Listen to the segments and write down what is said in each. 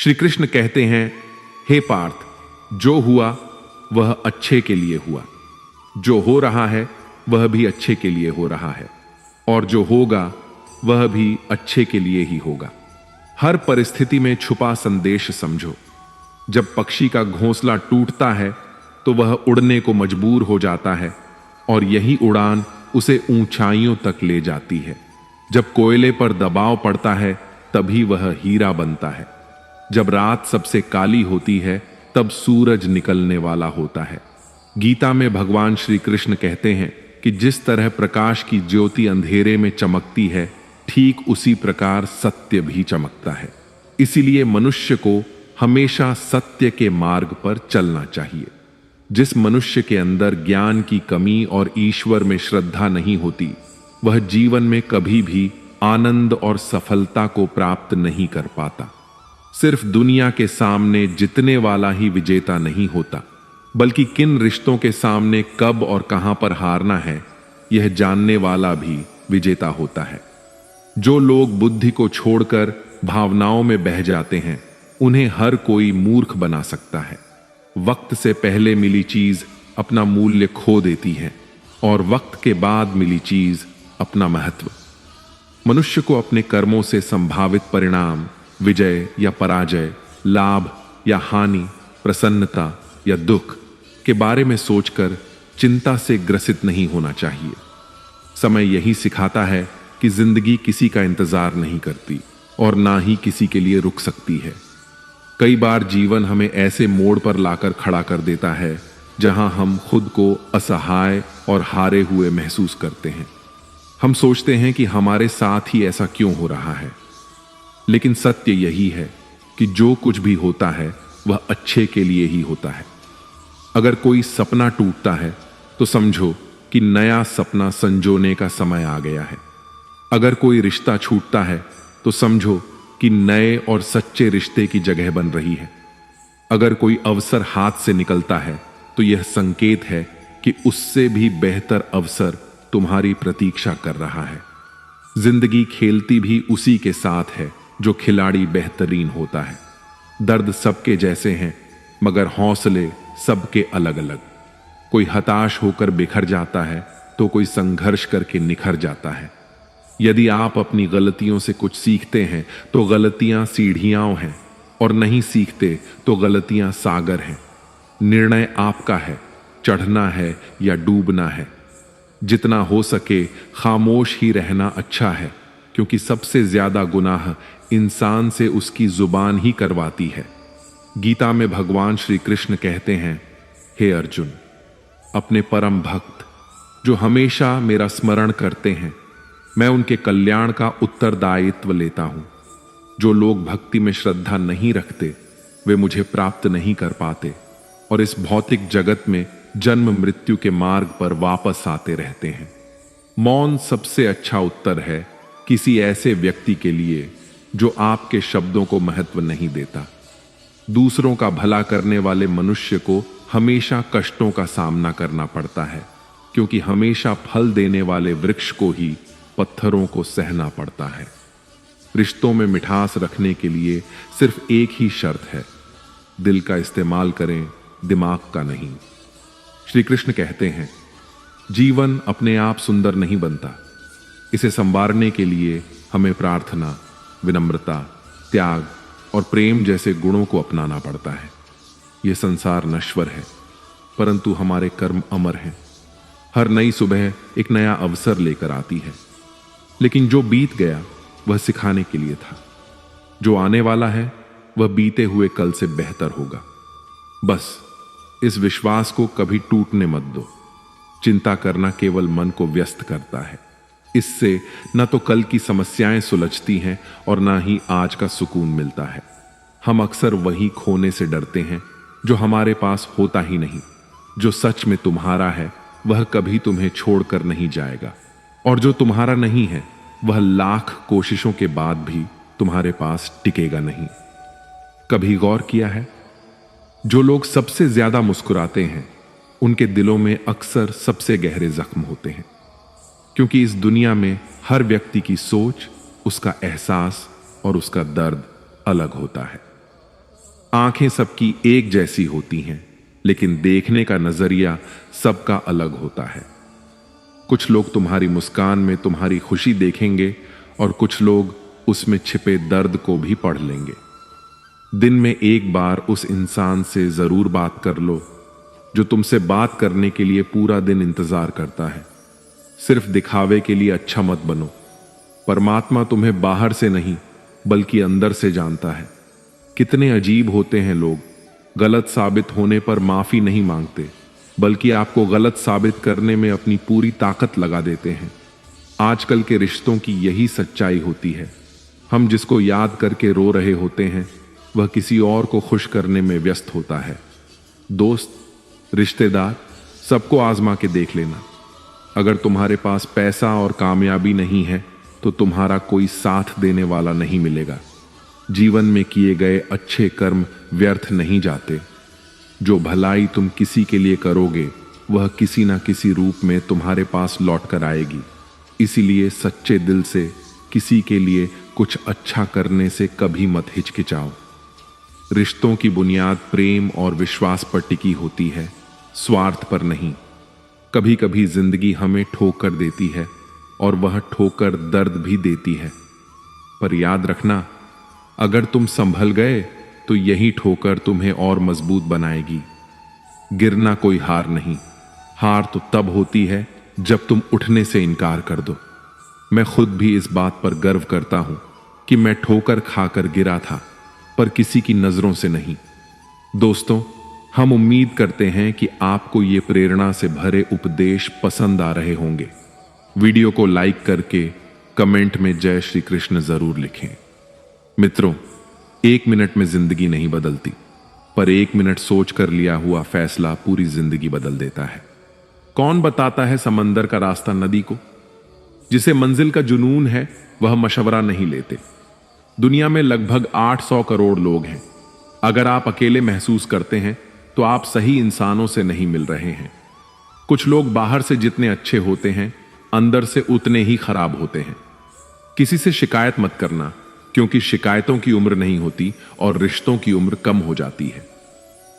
श्री कृष्ण कहते हैं, हे पार्थ, जो हुआ वह अच्छे के लिए हुआ, जो हो रहा है वह भी अच्छे के लिए हो रहा है, और जो होगा वह भी अच्छे के लिए ही होगा। हर परिस्थिति में छुपा संदेश समझो। जब पक्षी का घोंसला टूटता है तो वह उड़ने को मजबूर हो जाता है, और यही उड़ान उसे ऊंचाइयों तक ले जाती है। जब कोयले पर दबाव पड़ता है तभी वह हीरा बनता है। जब रात सबसे काली होती है तब सूरज निकलने वाला होता है। गीता में भगवान श्री कृष्ण कहते हैं कि जिस तरह प्रकाश की ज्योति अंधेरे में चमकती है, ठीक उसी प्रकार सत्य भी चमकता है। इसीलिए मनुष्य को हमेशा सत्य के मार्ग पर चलना चाहिए। जिस मनुष्य के अंदर ज्ञान की कमी और ईश्वर में श्रद्धा नहीं होती, वह जीवन में कभी भी आनंद और सफलता को प्राप्त नहीं कर पाता। सिर्फ दुनिया के सामने जीतने वाला ही विजेता नहीं होता, बल्कि किन रिश्तों के सामने कब और कहां पर हारना है, यह जानने वाला भी विजेता होता है। जो लोग बुद्धि को छोड़कर भावनाओं में बह जाते हैं, उन्हें हर कोई मूर्ख बना सकता है। वक्त से पहले मिली चीज अपना मूल्य खो देती है, और वक्त के बाद मिली चीज अपना महत्व। मनुष्य को अपने कर्मों से संभावित परिणाम, विजय या पराजय, लाभ या हानि, प्रसन्नता या दुख के बारे में सोचकर चिंता से ग्रसित नहीं होना चाहिए। समय यही सिखाता है कि जिंदगी किसी का इंतजार नहीं करती और ना ही किसी के लिए रुक सकती है। कई बार जीवन हमें ऐसे मोड़ पर लाकर खड़ा कर देता है जहां हम खुद को असहाय और हारे हुए महसूस करते हैं। हम सोचते हैं कि हमारे साथ ही ऐसा क्यों हो रहा है, लेकिन सत्य यही है कि जो कुछ भी होता है वह अच्छे के लिए ही होता है। अगर कोई सपना टूटता है तो समझो कि नया सपना संजोने का समय आ गया है। अगर कोई रिश्ता छूटता है तो समझो कि नए और सच्चे रिश्ते की जगह बन रही है। अगर कोई अवसर हाथ से निकलता है तो यह संकेत है कि उससे भी बेहतर अवसर तुम्हारी प्रतीक्षा कर रहा है। जिंदगी खेलती भी उसी के साथ है जो खिलाड़ी बेहतरीन होता है। दर्द सबके जैसे हैं, मगर हौसले सबके अलग अलग। कोई हताश होकर बिखर जाता है तो कोई संघर्ष करके निखर जाता है। यदि आप अपनी गलतियों से कुछ सीखते हैं तो गलतियां सीढ़ियां हैं, और नहीं सीखते तो गलतियां सागर हैं। निर्णय आपका है, चढ़ना है या डूबना है। जितना हो सके खामोश ही रहना अच्छा है, क्योंकि सबसे ज्यादा गुनाह इंसान से उसकी जुबान ही करवाती है। गीता में भगवान श्री कृष्ण कहते हैं, हे अर्जुन, अपने परम भक्त जो हमेशा मेरा स्मरण करते हैं, मैं उनके कल्याण का उत्तरदायित्व लेता हूं। जो लोग भक्ति में श्रद्धा नहीं रखते वे मुझे प्राप्त नहीं कर पाते और इस भौतिक जगत में जन्म मृत्यु के मार्ग पर वापस आते रहते हैं। मौन सबसे अच्छा उत्तर है किसी ऐसे व्यक्ति के लिए जो आपके शब्दों को महत्व नहीं देता। दूसरों का भला करने वाले मनुष्य को हमेशा कष्टों का सामना करना पड़ता है, क्योंकि हमेशा फल देने वाले वृक्ष को ही पत्थरों को सहना पड़ता है। रिश्तों में मिठास रखने के लिए सिर्फ एक ही शर्त है, दिल का इस्तेमाल करें, दिमाग का नहीं। श्री कृष्ण कहते हैं, जीवन अपने आप सुंदर नहीं बनता। इसे संवारने के लिए हमें प्रार्थना, विनम्रता, त्याग और प्रेम जैसे गुणों को अपनाना पड़ता है। यह संसार नश्वर है, परंतु हमारे कर्म अमर हैं। हर नई सुबह एक नया अवसर लेकर आती है, लेकिन जो बीत गया वह सिखाने के लिए था। जो आने वाला है वह बीते हुए कल से बेहतर होगा। बस इस विश्वास को कभी टूटने मत दो। चिंता करना केवल मन को व्यस्त करता है। इससे न तो कल की समस्याएं सुलझती हैं और ना ही आज का सुकून मिलता है। हम अक्सर वही खोने से डरते हैं जो हमारे पास होता ही नहीं। जो सच में तुम्हारा है वह कभी तुम्हें छोड़कर नहीं जाएगा, और जो तुम्हारा नहीं है वह लाख कोशिशों के बाद भी तुम्हारे पास टिकेगा नहीं। कभी गौर किया है, जो लोग सबसे ज्यादा मुस्कुराते हैं उनके दिलों में अक्सर सबसे गहरे जख्म होते हैं, क्योंकि इस दुनिया में हर व्यक्ति की सोच, उसका एहसास और उसका दर्द अलग होता है। आंखें सबकी एक जैसी होती हैं, लेकिन देखने का नजरिया सबका अलग होता है। कुछ लोग तुम्हारी मुस्कान में तुम्हारी खुशी देखेंगे और कुछ लोग उसमें छिपे दर्द को भी पढ़ लेंगे। दिन में एक बार उस इंसान से जरूर बात कर लो जो तुमसे बात करने के लिए पूरा दिन इंतजार करता है। सिर्फ दिखावे के लिए अच्छा मत बनो। परमात्मा तुम्हें बाहर से नहीं बल्कि अंदर से जानता है। कितने अजीब होते हैं लोग, गलत साबित होने पर माफी नहीं मांगते बल्कि आपको गलत साबित करने में अपनी पूरी ताकत लगा देते हैं। आजकल के रिश्तों की यही सच्चाई होती है। हम जिसको याद करके रो रहे होते हैं वह किसी और को खुश करने में व्यस्त होता है। दोस्त, रिश्तेदार, सबको आजमा के देख लेना। अगर तुम्हारे पास पैसा और कामयाबी नहीं है तो तुम्हारा कोई साथ देने वाला नहीं मिलेगा। जीवन में किए गए अच्छे कर्म व्यर्थ नहीं जाते। जो भलाई तुम किसी के लिए करोगे वह किसी ना किसी रूप में तुम्हारे पास लौट कर आएगी। इसीलिए सच्चे दिल से किसी के लिए कुछ अच्छा करने से कभी मत हिचकिचाओ। रिश्तों की बुनियाद प्रेम और विश्वास पर टिकी होती है, स्वार्थ पर नहीं। कभी कभी जिंदगी हमें ठोकर देती है और वह ठोकर दर्द भी देती है, पर याद रखना, अगर तुम संभल गए तो यही ठोकर तुम्हें और मजबूत बनाएगी। गिरना कोई हार नहीं, हार तो तब होती है जब तुम उठने से इनकार कर दो। मैं खुद भी इस बात पर गर्व करता हूं कि मैं ठोकर खाकर गिरा था, पर किसी की नजरों से नहीं। दोस्तों, हम उम्मीद करते हैं कि आपको ये प्रेरणा से भरे उपदेश पसंद आ रहे होंगे। वीडियो को लाइक करके कमेंट में जय श्री कृष्ण जरूर लिखें। मित्रों, 1 मिनट में जिंदगी नहीं बदलती, पर 1 मिनट सोच कर लिया हुआ फैसला पूरी जिंदगी बदल देता है। कौन बताता है समंदर का रास्ता नदी को? जिसे मंजिल का जुनून है वह मशवरा नहीं लेते। दुनिया में लगभग 800 करोड़ लोग हैं। अगर आप अकेले महसूस करते हैं तो आप सही इंसानों से नहीं मिल रहे हैं। कुछ लोग बाहर से जितने अच्छे होते हैं अंदर से उतने ही खराब होते हैं। किसी से शिकायत मत करना, क्योंकि शिकायतों की उम्र नहीं होती और रिश्तों की उम्र कम हो जाती है।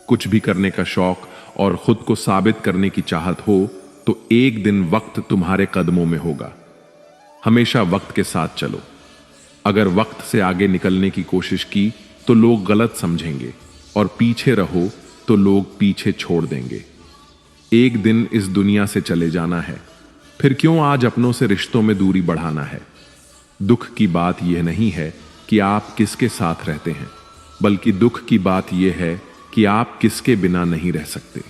कुछ भी करने का शौक और खुद को साबित करने की चाहत हो तो एक दिन वक्त तुम्हारे कदमों में होगा। हमेशा वक्त के साथ चलो। अगर वक्त से आगे निकलने की कोशिश की तो लोग गलत समझेंगे और पीछे रहो तो लोग पीछे छोड़ देंगे। एक दिन इस दुनिया से चले जाना है, फिर क्यों आज अपनों से रिश्तों में दूरी बढ़ाना है। दुख की बात यह नहीं है कि आप किसके साथ रहते हैं, बल्कि दुख की बात यह है कि आप किसके बिना नहीं रह सकते।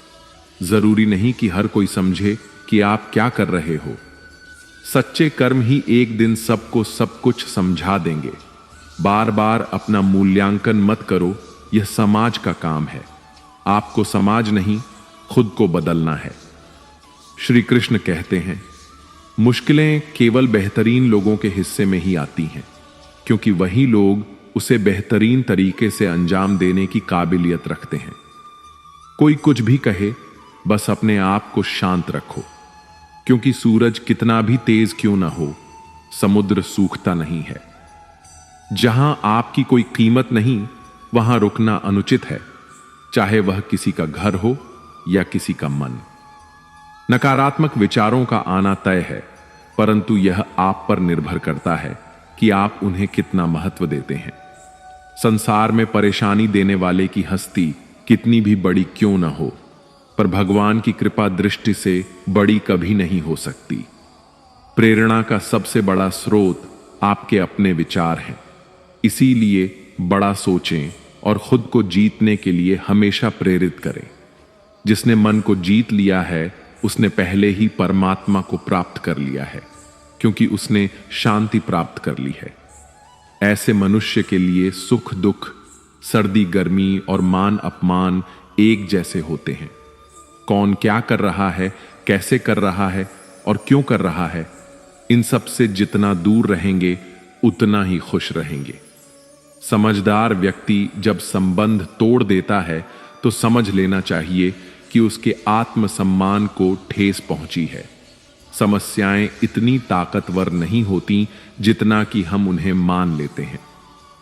जरूरी नहीं कि हर कोई समझे कि आप क्या कर रहे हो। सच्चे कर्म ही एक दिन सबको सब कुछ समझा देंगे। बार बार अपना मूल्यांकन मत करो, यह समाज का काम है। आपको समाज नहीं, खुद को बदलना है। श्री कृष्ण कहते हैं, मुश्किलें केवल बेहतरीन लोगों के हिस्से में ही आती हैं, क्योंकि वही लोग उसे बेहतरीन तरीके से अंजाम देने की काबिलियत रखते हैं। कोई कुछ भी कहे, बस अपने आप को शांत रखो, क्योंकि सूरज कितना भी तेज क्यों ना हो, समुद्र सूखता नहीं है। जहां आपकी कोई कीमत नहीं, वहां रुकना अनुचित है, चाहे वह किसी का घर हो या किसी का मन। नकारात्मक विचारों का आना तय है, परंतु यह आप पर निर्भर करता है कि आप उन्हें कितना महत्व देते हैं। संसार में परेशानी देने वाले की हस्ती कितनी भी बड़ी क्यों ना हो, पर भगवान की कृपा दृष्टि से बड़ी कभी नहीं हो सकती। प्रेरणा का सबसे बड़ा स्रोत आपके अपने विचार हैं। इसीलिए बड़ा सोचें और खुद को जीतने के लिए हमेशा प्रेरित करें। जिसने मन को जीत लिया है उसने पहले ही परमात्मा को प्राप्त कर लिया है, क्योंकि उसने शांति प्राप्त कर ली है। ऐसे मनुष्य के लिए सुख दुख, सर्दी गर्मी और मान अपमान एक जैसे होते हैं। कौन क्या कर रहा है, कैसे कर रहा है और क्यों कर रहा है, इन सब से जितना दूर रहेंगे उतना ही खुश रहेंगे। समझदार व्यक्ति जब संबंध तोड़ देता है तो समझ लेना चाहिए कि उसके आत्मसम्मान को ठेस पहुंची है। समस्याएं इतनी ताकतवर नहीं होती जितना कि हम उन्हें मान लेते हैं।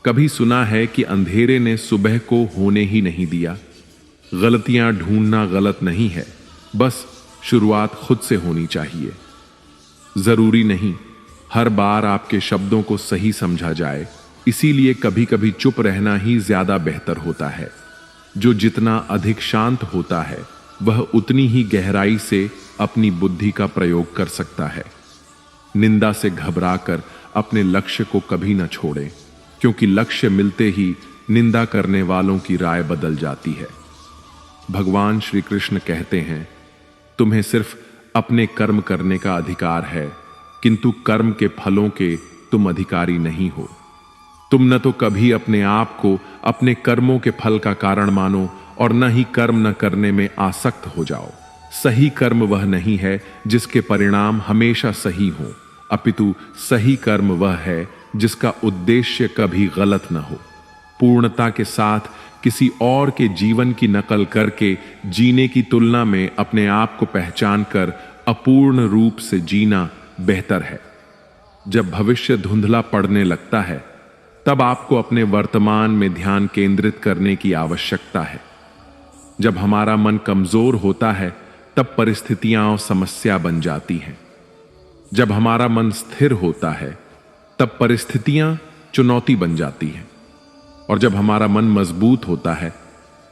कभी सुना है कि अंधेरे ने सुबह को होने ही नहीं दिया। गलतियां ढूंढना गलत नहीं है, बस शुरुआत खुद से होनी चाहिए। जरूरी नहीं हर बार आपके शब्दों को सही समझा जाए, इसीलिए कभी कभी चुप रहना ही ज्यादा बेहतर होता है। जो जितना अधिक शांत होता है वह उतनी ही गहराई से अपनी बुद्धि का प्रयोग कर सकता है। निंदा से घबराकर अपने लक्ष्य को कभी न छोड़ें, क्योंकि लक्ष्य मिलते ही निंदा करने वालों की राय बदल जाती है। भगवान श्री कृष्ण कहते हैं, तुम्हें सिर्फ अपने कर्म करने का अधिकार है, किंतु कर्म के फलों के तुम अधिकारी नहीं हो। तुम न तो कभी अपने आप को अपने कर्मों के फल का कारण मानो और न ही कर्म न करने में आसक्त हो जाओ। सही कर्म वह नहीं है जिसके परिणाम हमेशा सही हों, अपितु सही कर्म वह है जिसका उद्देश्य कभी गलत न हो। पूर्णता के साथ किसी और के जीवन की नकल करके जीने की तुलना में अपने आप को पहचान कर अपूर्ण रूप से जीना बेहतर है। जब भविष्य धुंधला पड़ने लगता है तब आपको अपने वर्तमान में ध्यान केंद्रित करने की आवश्यकता है। जब हमारा मन कमजोर होता है तब परिस्थितियां और समस्या बन जाती हैं। जब हमारा मन स्थिर होता है तब परिस्थितियां चुनौती बन जाती हैं, और जब हमारा मन मजबूत होता है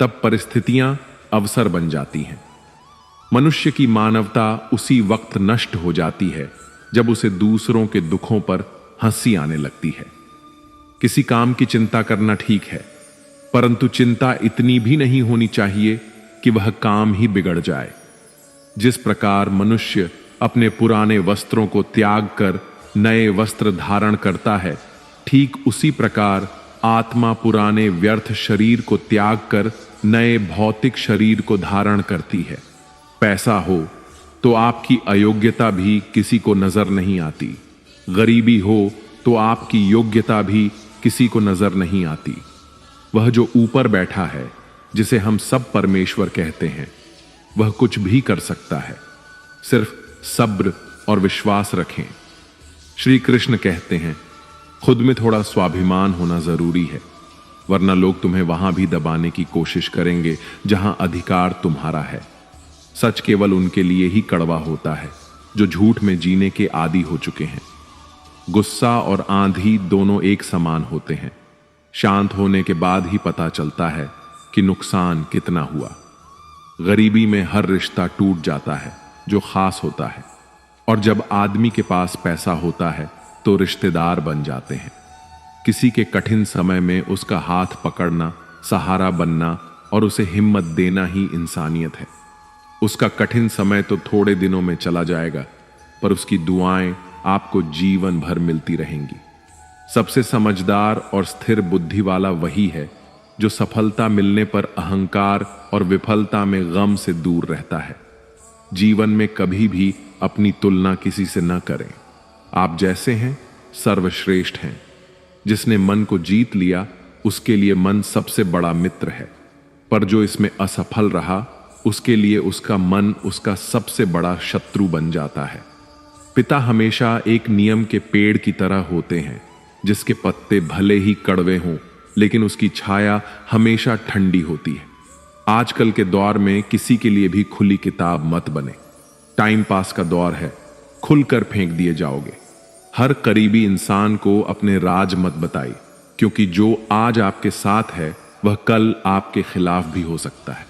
तब परिस्थितियां अवसर बन जाती हैं। मनुष्य की मानवता उसी वक्त नष्ट हो जाती है जब उसे दूसरों के दुखों पर हंसी आने लगती है। किसी काम की चिंता करना ठीक है, परंतु चिंता इतनी भी नहीं होनी चाहिए कि वह काम ही बिगड़ जाए। जिस प्रकार मनुष्य अपने पुराने वस्त्रों को त्याग कर नए वस्त्र धारण करता है, ठीक उसी प्रकार आत्मा पुराने व्यर्थ शरीर को त्याग कर नए भौतिक शरीर को धारण करती है। पैसा हो तो आपकी अयोग्यता भी किसी को नजर नहीं आती, गरीबी हो तो आपकी योग्यता भी किसी को नजर नहीं आती। वह जो ऊपर बैठा है, जिसे हम सब परमेश्वर कहते हैं, वह कुछ भी कर सकता है। सिर्फ सब्र और विश्वास रखें। श्री कृष्ण कहते हैं, खुद में थोड़ा स्वाभिमान होना जरूरी है, वरना लोग तुम्हें वहां भी दबाने की कोशिश करेंगे जहां अधिकार तुम्हारा है। सच केवल उनके लिए ही कड़वा होता है जो झूठ में जीने के आदी हो चुके हैं। गुस्सा और आंधी दोनों एक समान होते हैं। शांत होने के बाद ही पता चलता है कि नुकसान कितना हुआ। गरीबी में हर रिश्ता टूट जाता है जो खास होता है, और जब आदमी के पास पैसा होता है तो रिश्तेदार बन जाते हैं। किसी के कठिन समय में उसका हाथ पकड़ना, सहारा बनना और उसे हिम्मत देना ही इंसानियत है। उसका कठिन समय तो थोड़े दिनों में चला जाएगा, पर उसकी दुआएं आपको जीवन भर मिलती रहेंगी। सबसे समझदार और स्थिर बुद्धि वाला वही है जो सफलता मिलने पर अहंकार और विफलता में गम से दूर रहता है। जीवन में कभी भी अपनी तुलना किसी से न करें। आप जैसे हैं सर्वश्रेष्ठ हैं। जिसने मन को जीत लिया उसके लिए मन सबसे बड़ा मित्र है, पर जो इसमें असफल रहा उसके लिए उसका मन उसका सबसे बड़ा शत्रु बन जाता है। पिता हमेशा एक नियम के पेड़ की तरह होते हैं, जिसके पत्ते भले ही कड़वे हों लेकिन उसकी छाया हमेशा ठंडी होती है। आजकल के दौर में किसी के लिए भी खुली किताब मत बने। टाइम पास का दौर है, खुलकर फेंक दिए जाओगे। हर करीबी इंसान को अपने राज मत बताइए, क्योंकि जो आज आपके साथ है वह कल आपके खिलाफ भी हो सकता है।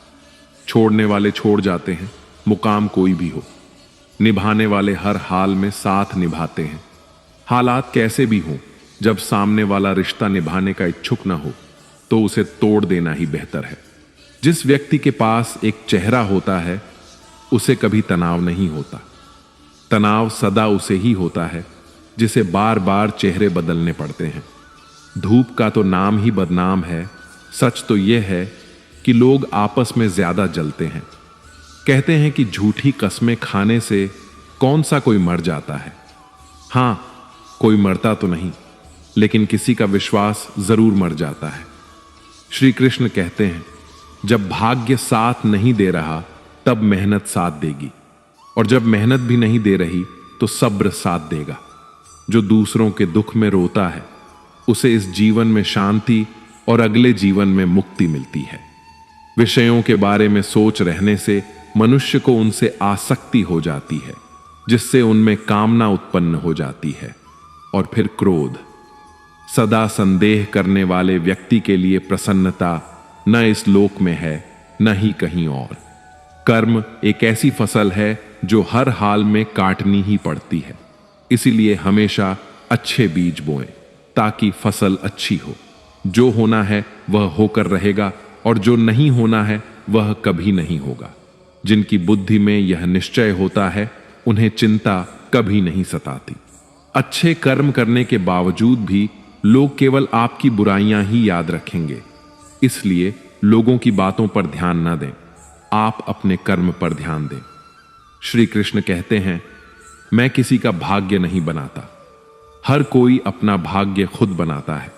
छोड़ने वाले छोड़ जाते हैं, मुकाम कोई भी हो। निभाने वाले हर हाल में साथ निभाते हैं। हालात कैसे भी हों, जब सामने वाला रिश्ता निभाने का इच्छुक ना हो तो उसे तोड़ देना ही बेहतर है। जिस व्यक्ति के पास एक चेहरा होता है उसे कभी तनाव नहीं होता। तनाव सदा उसे ही होता है जिसे बार बार चेहरे बदलने पड़ते हैं। धूप का तो नाम ही बदनाम है। सच तो यह है कि लोग आपस में ज्यादा जलते हैं। कहते हैं कि झूठी कस्में खाने से कौन सा कोई मर जाता है। हां, कोई मरता तो नहीं, लेकिन किसी का विश्वास जरूर मर जाता है। श्री कृष्ण कहते हैं, जब भाग्य साथ नहीं दे रहा तब मेहनत साथ देगी, और जब मेहनत भी नहीं दे रही तो सब्र साथ देगा। जो दूसरों के दुख में रोता है उसे इस जीवन में शांति और अगले जीवन में मुक्ति मिलती है। विषयों के बारे में सोच रहने से मनुष्य को उनसे आसक्ति हो जाती है, जिससे उनमें कामना उत्पन्न हो जाती है और फिर क्रोध। सदा संदेह करने वाले व्यक्ति के लिए प्रसन्नता न इस लोक में है न ही कहीं और। कर्म एक ऐसी फसल है जो हर हाल में काटनी ही पड़ती है, इसीलिए हमेशा अच्छे बीज बोएं ताकि फसल अच्छी हो। जो होना है वह होकर रहेगा और जो नहीं होना है वह कभी नहीं होगा। जिनकी बुद्धि में यह निश्चय होता है उन्हें चिंता कभी नहीं सताती। अच्छे कर्म करने के बावजूद भी लोग केवल आपकी बुराइयां ही याद रखेंगे, इसलिए लोगों की बातों पर ध्यान न दें, आप अपने कर्म पर ध्यान दें। श्री कृष्ण कहते हैं, मैं किसी का भाग्य नहीं बनाता, हर कोई अपना भाग्य खुद बनाता है।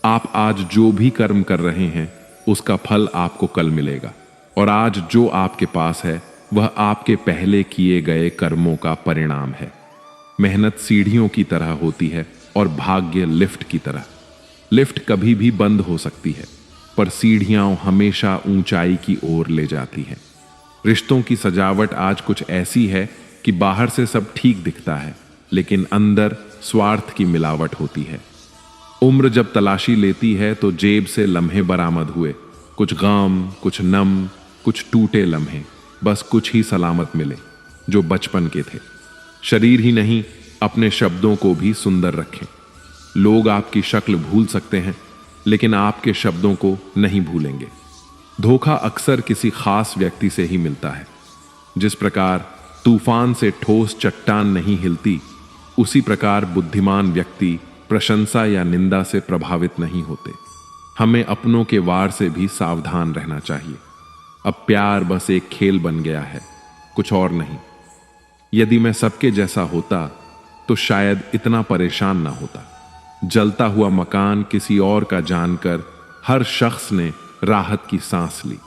आप आज जो भी कर्म कर रहे हैं उसका फल आपको कल मिलेगा, और आज जो आपके पास है वह आपके पहले किए गए कर्मों का परिणाम है। मेहनत सीढ़ियों की तरह होती है और भाग्य लिफ्ट की तरह। लिफ्ट कभी भी बंद हो सकती है, पर सीढ़ियां हमेशा ऊंचाई की ओर ले जाती हैं। रिश्तों की सजावट आज कुछ ऐसी है कि बाहर से सब ठीक दिखता है, लेकिन अंदर स्वार्थ की मिलावट होती है। उम्र जब तलाशी लेती है तो जेब से लम्हे बरामद हुए, कुछ गम, कुछ नम, कुछ टूटे लम्हे, बस कुछ ही सलामत मिले जो बचपन के थे। शरीर ही नहीं, अपने शब्दों को भी सुंदर रखें। लोग आपकी शक्ल भूल सकते हैं, लेकिन आपके शब्दों को नहीं भूलेंगे। धोखा अक्सर किसी खास व्यक्ति से ही मिलता है। जिस प्रकार तूफान से ठोस चट्टान नहीं हिलती, उसी प्रकार बुद्धिमान व्यक्ति प्रशंसा या निंदा से प्रभावित नहीं होते। हमें अपनों के वार से भी सावधान रहना चाहिए। अब प्यार बस एक खेल बन गया है, कुछ और नहीं। यदि मैं सबके जैसा होता तो शायद इतना परेशान ना होता। जलता हुआ मकान किसी और का जानकर हर शख्स ने राहत की सांस ली।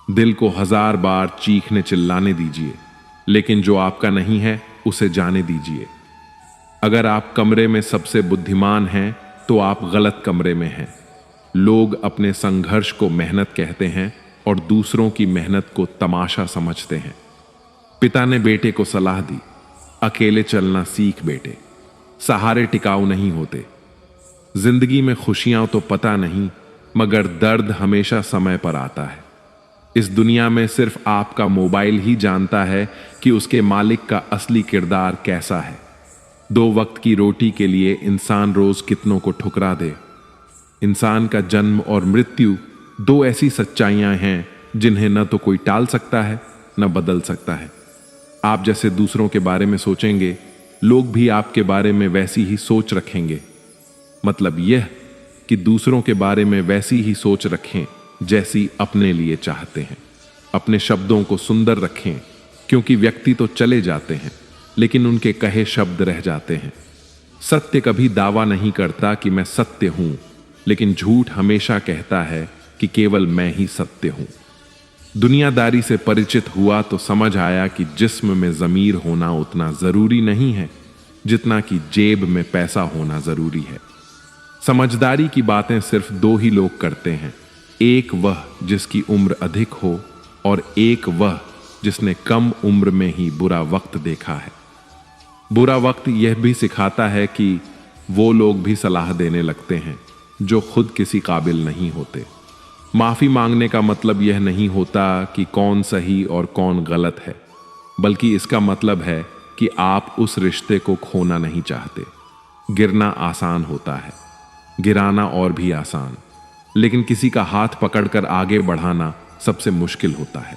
दिल को 1000 बार चीखने चिल्लाने दीजिए, लेकिन जो आपका नहीं है उसे जाने दीजिए। अगर आप कमरे में सबसे बुद्धिमान हैं तो आप गलत कमरे में हैं। लोग अपने संघर्ष को मेहनत कहते हैं और दूसरों की मेहनत को तमाशा समझते हैं। पिता ने बेटे को सलाह दी, अकेले चलना सीख बेटे, सहारे टिकाऊ नहीं होते। जिंदगी में खुशियां तो पता नहीं, मगर दर्द हमेशा समय पर आता है। इस दुनिया में सिर्फ आपका मोबाइल ही जानता है कि उसके मालिक का असली किरदार कैसा है। 2 वक्त की रोटी के लिए इंसान रोज कितनों को ठुकरा दे। इंसान का जन्म और मृत्यु 2 ऐसी सच्चाइयां हैं जिन्हें न तो कोई टाल सकता है न बदल सकता है। आप जैसे दूसरों के बारे में सोचेंगे, लोग भी आपके बारे में वैसी ही सोच रखेंगे। मतलब यह कि दूसरों के बारे में वैसी ही सोच रखें जैसी अपने लिए चाहते हैं। अपने शब्दों को सुंदर रखें, क्योंकि व्यक्ति तो चले जाते हैं लेकिन उनके कहे शब्द रह जाते हैं। सत्य कभी दावा नहीं करता कि मैं सत्य हूं, लेकिन झूठ हमेशा कहता है कि केवल मैं ही सत्य हूं। दुनियादारी से परिचित हुआ तो समझ आया कि जिस्म में ज़मीर होना उतना जरूरी नहीं है जितना कि जेब में पैसा होना जरूरी है। समझदारी की बातें सिर्फ 2 ही लोग करते हैं, एक वह जिसकी उम्र अधिक हो और एक वह जिसने कम उम्र में ही बुरा वक्त देखा है। बुरा वक्त यह भी सिखाता है कि वो लोग भी सलाह देने लगते हैं जो खुद किसी काबिल नहीं होते। माफी मांगने का मतलब यह नहीं होता कि कौन सही और कौन गलत है, बल्कि इसका मतलब है कि आप उस रिश्ते को खोना नहीं चाहते। गिरना आसान होता है, गिराना और भी आसान, लेकिन किसी का हाथ पकड़कर आगे बढ़ाना सबसे मुश्किल होता है।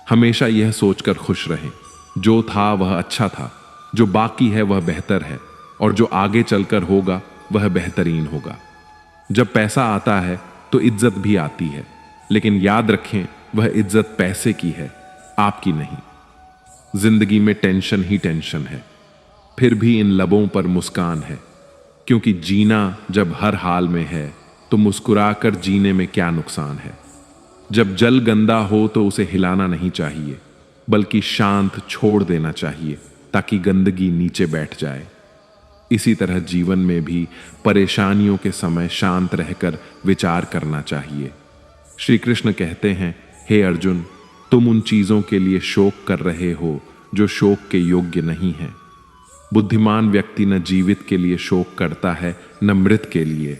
हमेशा यह सोचकर खुश रहें, जो था वह अच्छा था, जो बाकी है वह बेहतर है, और जो आगे चलकर होगा वह बेहतरीन होगा। जब पैसा आता है तो इज्जत भी आती है, लेकिन याद रखें वह इज्जत पैसे की है, आपकी नहीं। जिंदगी में टेंशन ही टेंशन है, फिर भी इन लबों पर मुस्कान है, क्योंकि जीना जब हर हाल में है तो मुस्कुराकर जीने में क्या नुकसान है। जब जल गंदा हो तो उसे हिलाना नहीं चाहिए, बल्कि शांत छोड़ देना चाहिए ताकि गंदगी नीचे बैठ जाए। इसी तरह जीवन में भी परेशानियों के समय शांत रहकर विचार करना चाहिए। श्री कृष्ण कहते हैं, हे अर्जुन, तुम उन चीजों के लिए शोक कर रहे हो जो शोक के योग्य नहीं है। बुद्धिमान व्यक्ति न जीवित के लिए शोक करता है न मृत के लिए।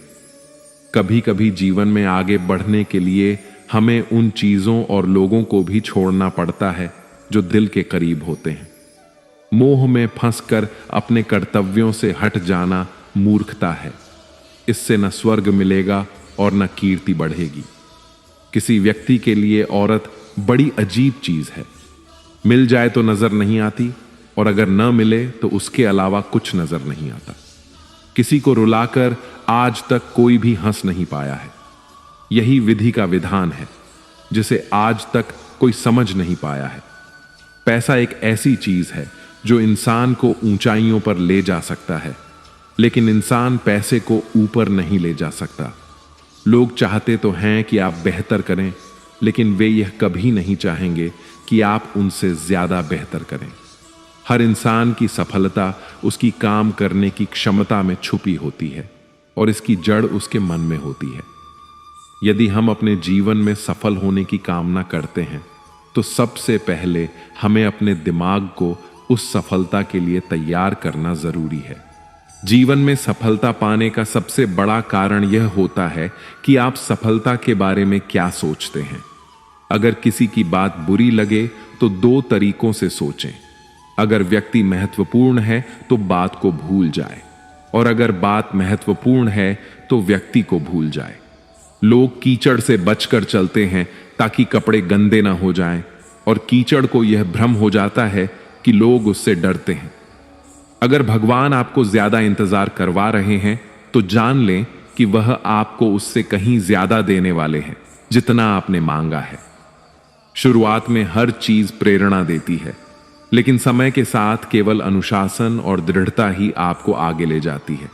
कभी कभी जीवन में आगे बढ़ने के लिए हमें उन चीजों और लोगों को भी छोड़ना पड़ता है जो दिल के करीब होते हैं। मोह में फंसकर अपने कर्तव्यों से हट जाना मूर्खता है। इससे न स्वर्ग मिलेगा और न कीर्ति बढ़ेगी। किसी व्यक्ति के लिए औरत बड़ी अजीब चीज है। मिल जाए तो नजर नहीं आती और अगर न मिले तो उसके अलावा कुछ नजर नहीं आता। किसी को रुलाकर आज तक कोई भी हंस नहीं पाया है। यही विधि का विधान है जिसे आज तक कोई समझ नहीं पाया है। पैसा एक ऐसी चीज है जो इंसान को ऊंचाइयों पर ले जा सकता है, लेकिन इंसान पैसे को ऊपर नहीं ले जा सकता। लोग चाहते तो हैं कि आप बेहतर करें, लेकिन वे यह कभी नहीं चाहेंगे कि आप उनसे ज्यादा बेहतर करें। हर इंसान की सफलता उसकी काम करने की क्षमता में छुपी होती है और इसकी जड़ उसके मन में होती है। यदि हम अपने जीवन में सफल होने की कामना करते हैं तो सबसे पहले हमें अपने दिमाग को उस सफलता के लिए तैयार करना जरूरी है। जीवन में सफलता पाने का सबसे बड़ा कारण यह होता है कि आप सफलता के बारे में क्या सोचते हैं। अगर किसी की बात बुरी लगे तो दो तरीकों से सोचें। अगर व्यक्ति महत्वपूर्ण है तो बात को भूल जाए, और अगर बात महत्वपूर्ण है तो व्यक्ति को भूल जाए। लोग कीचड़ से बचकर चलते हैं ताकि कपड़े गंदे ना हो जाएं, और कीचड़ को यह भ्रम हो जाता है कि लोग उससे डरते हैं। अगर भगवान आपको ज्यादा इंतजार करवा रहे हैं तो जान लें कि वह आपको उससे कहीं ज्यादा देने वाले हैं जितना आपने मांगा है। शुरुआत में हर चीज प्रेरणा देती है, लेकिन समय के साथ केवल अनुशासन और दृढ़ता ही आपको आगे ले जाती है।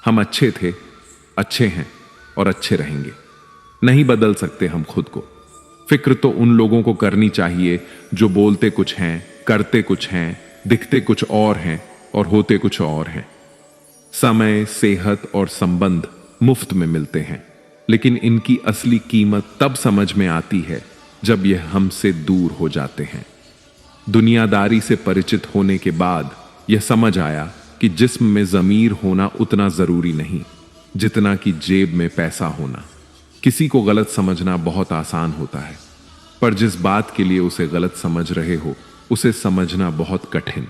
हम अच्छे थे, अच्छे हैं और अच्छे रहेंगे। नहीं बदल सकते हम खुद को। फिक्र तो उन लोगों को करनी चाहिए जो बोलते कुछ हैं, करते कुछ हैं, दिखते कुछ और हैं और होते कुछ और हैं। समय, सेहत और संबंध मुफ्त में मिलते हैं, लेकिन इनकी असली कीमत तब समझ में आती है जब यह हमसे दूर हो जाते हैं। दुनियादारी से परिचित होने के बाद यह समझ आया कि जिस्म में ज़मीर होना उतना जरूरी नहीं जितना कि जेब में पैसा होना। किसी को गलत समझना बहुत आसान होता है, पर जिस बात के लिए उसे गलत समझ रहे हो उसे समझना बहुत कठिन।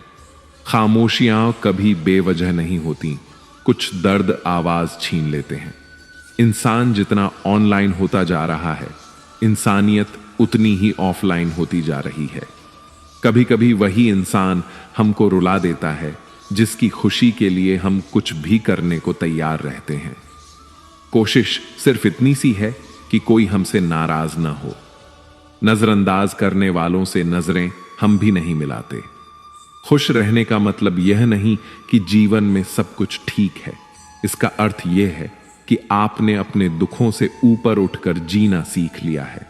खामोशियां कभी बेवजह नहीं होती, कुछ दर्द आवाज छीन लेते हैं। इंसान जितना ऑनलाइन होता जा रहा है, इंसानियत उतनी ही ऑफलाइन होती जा रही है। कभी कभी वही इंसान हमको रुला देता है जिसकी खुशी के लिए हम कुछ भी करने को तैयार रहते हैं। कोशिश सिर्फ इतनी सी है कि कोई हमसे नाराज ना हो। नजरअंदाज करने वालों से नजरें हम भी नहीं मिलाते। खुश रहने का मतलब यह नहीं कि जीवन में सब कुछ ठीक है। इसका अर्थ यह है कि आपने अपने दुखों से ऊपर उठकर जीना सीख लिया है।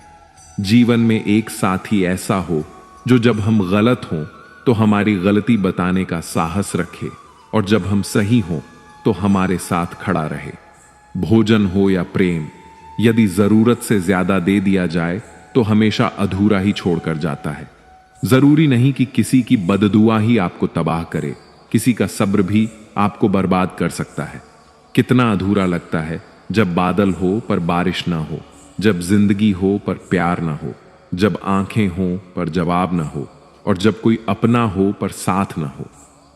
जीवन में एक साथी ऐसा हो जो जब हम गलत हों तो हमारी गलती बताने का साहस रखे, और जब हम सही हों तो हमारे साथ खड़ा रहे। भोजन हो या प्रेम, यदि जरूरत से ज्यादा दे दिया जाए तो हमेशा अधूरा ही छोड़कर जाता है। जरूरी नहीं कि किसी की बददुआ ही आपको तबाह करे, किसी का सब्र भी आपको बर्बाद कर सकता है। कितना अधूरा लगता है जब बादल हो पर बारिश ना हो, जब जिंदगी हो पर प्यार ना हो, जब आंखें हों पर जवाब ना हो, और जब कोई अपना हो पर साथ ना हो।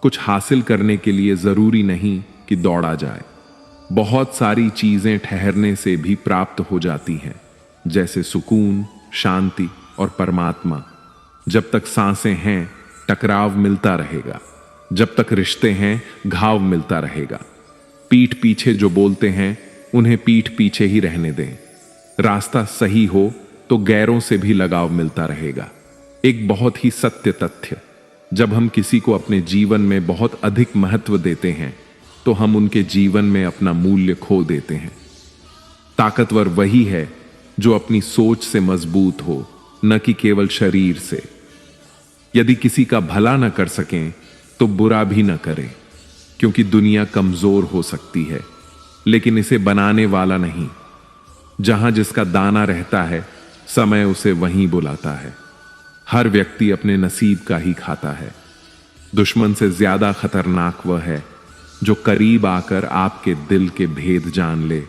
कुछ हासिल करने के लिए जरूरी नहीं कि दौड़ा जाए। बहुत सारी चीजें ठहरने से भी प्राप्त हो जाती हैं, जैसे सुकून, शांति और परमात्मा। जब तक सांसें हैं टकराव मिलता रहेगा, जब तक रिश्ते हैं घाव मिलता रहेगा। पीठ पीछे जो बोलते हैं उन्हें पीठ पीछे ही रहने दें। रास्ता सही हो तो गैरों से भी लगाव मिलता रहेगा। एक बहुत ही सत्य तथ्य, जब हम किसी को अपने जीवन में बहुत अधिक महत्व देते हैं तो हम उनके जीवन में अपना मूल्य खो देते हैं। ताकतवर वही है जो अपनी सोच से मजबूत हो, न कि केवल शरीर से। यदि किसी का भला न कर सकें तो बुरा भी न करें। क्योंकि दुनिया कमजोर हो सकती है, लेकिन इसे बनाने वाला नहीं। जहां जिसका दाना रहता है, समय उसे वहीं बुलाता है। हर व्यक्ति अपने नसीब का ही खाता है। दुश्मन से ज्यादा खतरनाक वह है जो करीब आकर आपके दिल के भेद जान ले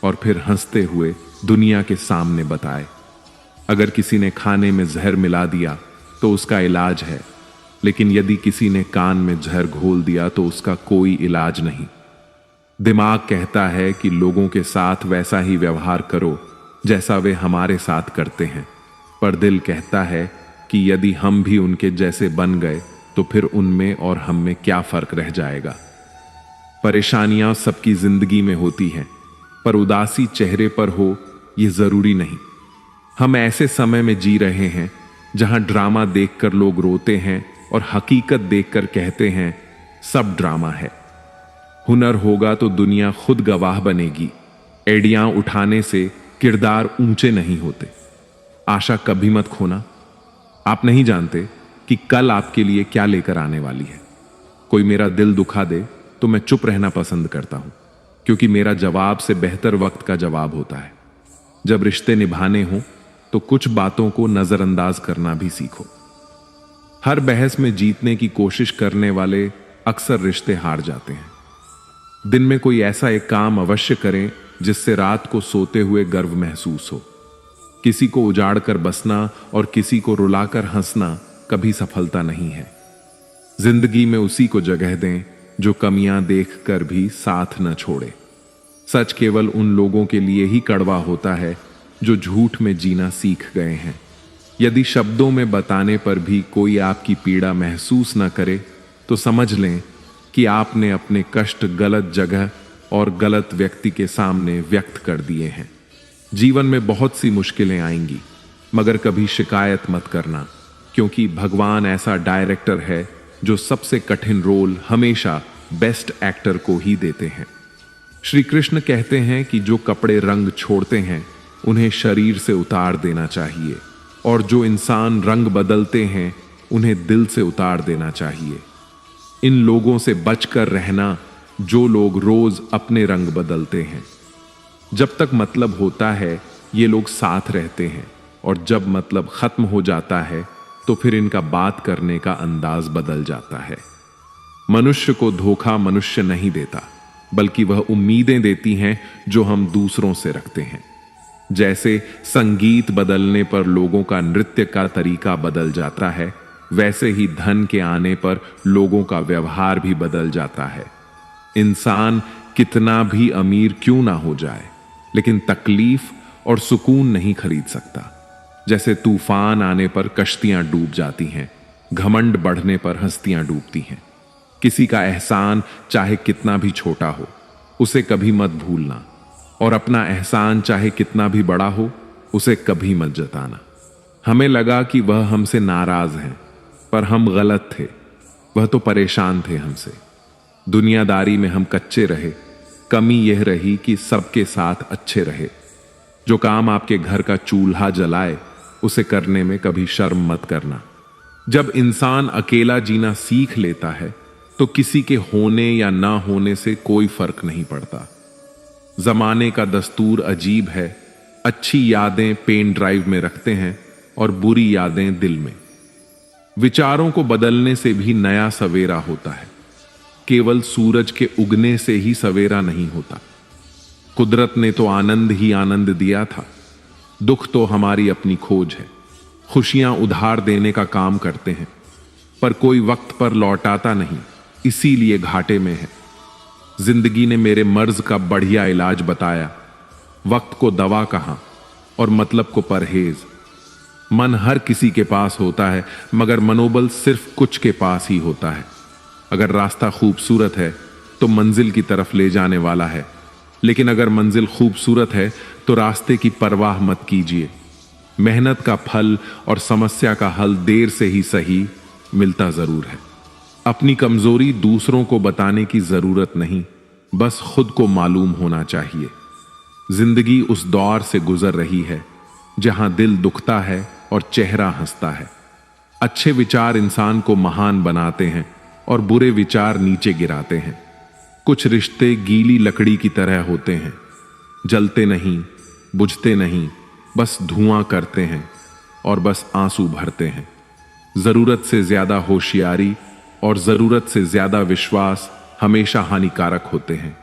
और फिर हंसते हुए दुनिया के सामने बताए। अगर किसी ने खाने में जहर मिला दिया तो उसका इलाज है, लेकिन यदि किसी ने कान में जहर घोल दिया तो उसका कोई इलाज नहीं। दिमाग कहता है कि लोगों के साथ वैसा ही व्यवहार करो जैसा वे हमारे साथ करते हैं, पर दिल कहता है कि यदि हम भी उनके जैसे बन गए तो फिर उनमें और हम में क्या फर्क रह जाएगा। परेशानियां सबकी जिंदगी में होती हैं, पर उदासी चेहरे पर हो यह जरूरी नहीं। हम ऐसे समय में जी रहे हैं जहां ड्रामा देखकर लोग रोते हैं और हकीकत देखकर कहते हैं सब ड्रामा है। हुनर होगा तो दुनिया खुद गवाह बनेगी। एडियां उठाने से किरदार ऊंचे नहीं होते। आशा कभी मत खोना। आप नहीं जानते कि कल आपके लिए क्या लेकर आने वाली है। कोई मेरा दिल दुखा दे तो मैं चुप रहना पसंद करता हूं, क्योंकि मेरा जवाब से बेहतर वक्त का जवाब होता है। जब रिश्ते निभाने हों तो कुछ बातों को नजरअंदाज करना भी सीखो। हर बहस में जीतने की कोशिश करने वाले अक्सर रिश्ते हार जाते हैं। दिन में कोई ऐसा एक काम अवश्य करें जिससे रात को सोते हुए गर्व महसूस हो। किसी को उजाड़ कर बसना और किसी को रुलाकर हंसना कभी सफलता नहीं है। जिंदगी में उसी को जगह दें जो कमियां देखकर भी साथ न छोड़े। सच केवल उन लोगों के लिए ही कड़वा होता है जो झूठ में जीना सीख गए हैं। यदि शब्दों में बताने पर भी कोई आपकी पीड़ा महसूस न करे तो समझ लें कि आपने अपने कष्ट गलत जगह और गलत व्यक्ति के सामने व्यक्त कर दिए हैं। जीवन में बहुत सी मुश्किलें आएंगी, मगर कभी शिकायत मत करना, क्योंकि भगवान ऐसा डायरेक्टर है जो सबसे कठिन रोल हमेशा बेस्ट एक्टर को ही देते हैं। श्री कृष्ण कहते हैं कि जो कपड़े रंग छोड़ते हैं उन्हें शरीर से उतार देना चाहिए, और जो इंसान रंग बदलते हैं उन्हें दिल से उतार देना चाहिए। इन लोगों से बचकर रहना जो लोग रोज अपने रंग बदलते हैं। जब तक मतलब होता है ये लोग साथ रहते हैं, और जब मतलब खत्म हो जाता है तो फिर इनका बात करने का अंदाज बदल जाता है। मनुष्य को धोखा मनुष्य नहीं देता, बल्कि वह उम्मीदें देती हैं जो हम दूसरों से रखते हैं। जैसे संगीत बदलने पर लोगों का नृत्य का तरीका बदल जाता है, वैसे ही धन के आने पर लोगों का व्यवहार भी बदल जाता है। इंसान कितना भी अमीर क्यों ना हो जाए, लेकिन तकलीफ और सुकून नहीं खरीद सकता। जैसे तूफान आने पर कश्तियां डूब जाती हैं, घमंड बढ़ने पर हस्तियां डूबती हैं। किसी का एहसान चाहे कितना भी छोटा हो, उसे कभी मत भूलना, और अपना एहसान चाहे कितना भी बड़ा हो, उसे कभी मत जताना। हमें लगा कि वह हमसे नाराज हैं, पर हम गलत थे। वह तो परेशान थे हमसे। दुनियादारी में हम कच्चे रहे। कमी यह रही कि सबके साथ अच्छे रहे। जो काम आपके घर का चूल्हा जलाए उसे करने में कभी शर्म मत करना। जब इंसान अकेला जीना सीख लेता है तो किसी के होने या ना होने से कोई फर्क नहीं पड़ता। जमाने का दस्तूर अजीब है। अच्छी यादें पेन ड्राइव में रखते हैं और बुरी यादें दिल में। विचारों को बदलने से भी नया सवेरा होता है। केवल सूरज के उगने से ही सवेरा नहीं होता। कुदरत ने तो आनंद ही आनंद दिया था। दुख तो हमारी अपनी खोज है। खुशियां उधार देने का काम करते हैं, पर कोई वक्त पर लौटाता नहीं, इसीलिए घाटे में है। जिंदगी ने मेरे मर्ज का बढ़िया इलाज बताया। वक्त को दवा कहा और मतलब को परहेज। मन हर किसी के पास होता है, मगर मनोबल सिर्फ कुछ के पास ही होता है। अगर रास्ता खूबसूरत है तो मंजिल की तरफ ले जाने वाला है, लेकिन अगर मंजिल खूबसूरत है तो रास्ते की परवाह मत कीजिए। मेहनत का फल और समस्या का हल देर से ही सही मिलता जरूर है। अपनी कमजोरी दूसरों को बताने की जरूरत नहीं, बस खुद को मालूम होना चाहिए। जिंदगी उस दौर से गुजर रही है जहां दिल दुखता है और चेहरा हंसता है। अच्छे विचार इंसान को महान बनाते हैं और बुरे विचार नीचे गिराते हैं। कुछ रिश्ते गीली लकड़ी की तरह होते हैं, जलते नहीं, बुझते नहीं, बस धुआं करते हैं और बस आंसू भरते हैं। जरूरत से ज्यादा होशियारी और जरूरत से ज्यादा विश्वास हमेशा हानिकारक होते हैं।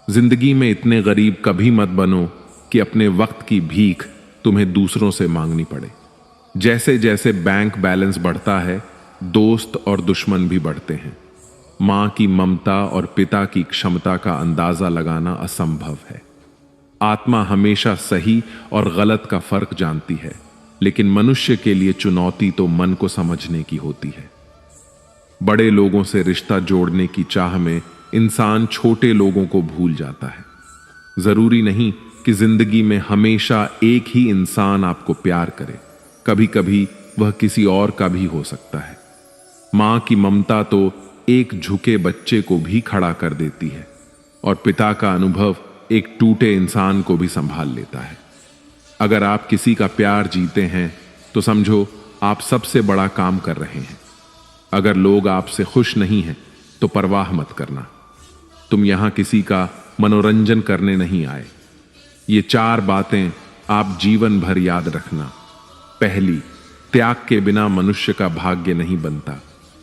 जिंदगी में इतने गरीब कभी मत बनो कि अपने वक्त की भीख तुम्हें दूसरों से मांगनी पड़े। जैसे जैसे बैंक बैलेंस बढ़ता है, दोस्त और दुश्मन भी बढ़ते हैं। मां की ममता और पिता की क्षमता का अंदाजा लगाना असंभव है। आत्मा हमेशा सही और गलत का फर्क जानती है, लेकिन मनुष्य के लिए चुनौती तो मन को समझने की होती है। बड़े लोगों से रिश्ता जोड़ने की चाह में इंसान छोटे लोगों को भूल जाता है। जरूरी नहीं कि जिंदगी में हमेशा एक ही इंसान आपको प्यार करे, कभी कभी वह किसी और का भी हो सकता है। मां की ममता तो एक झुके बच्चे को भी खड़ा कर देती है और पिता का अनुभव एक टूटे इंसान को भी संभाल लेता है। अगर आप किसी का प्यार जीते हैं तो समझो आप सबसे बड़ा काम कर रहे हैं। अगर लोग आपसे खुश नहीं हैं तो परवाह मत करना, तुम यहां किसी का मनोरंजन करने नहीं आए। ये 4 बातें आप जीवन भर याद रखना। पहली, त्याग के बिना मनुष्य का भाग्य नहीं बनता।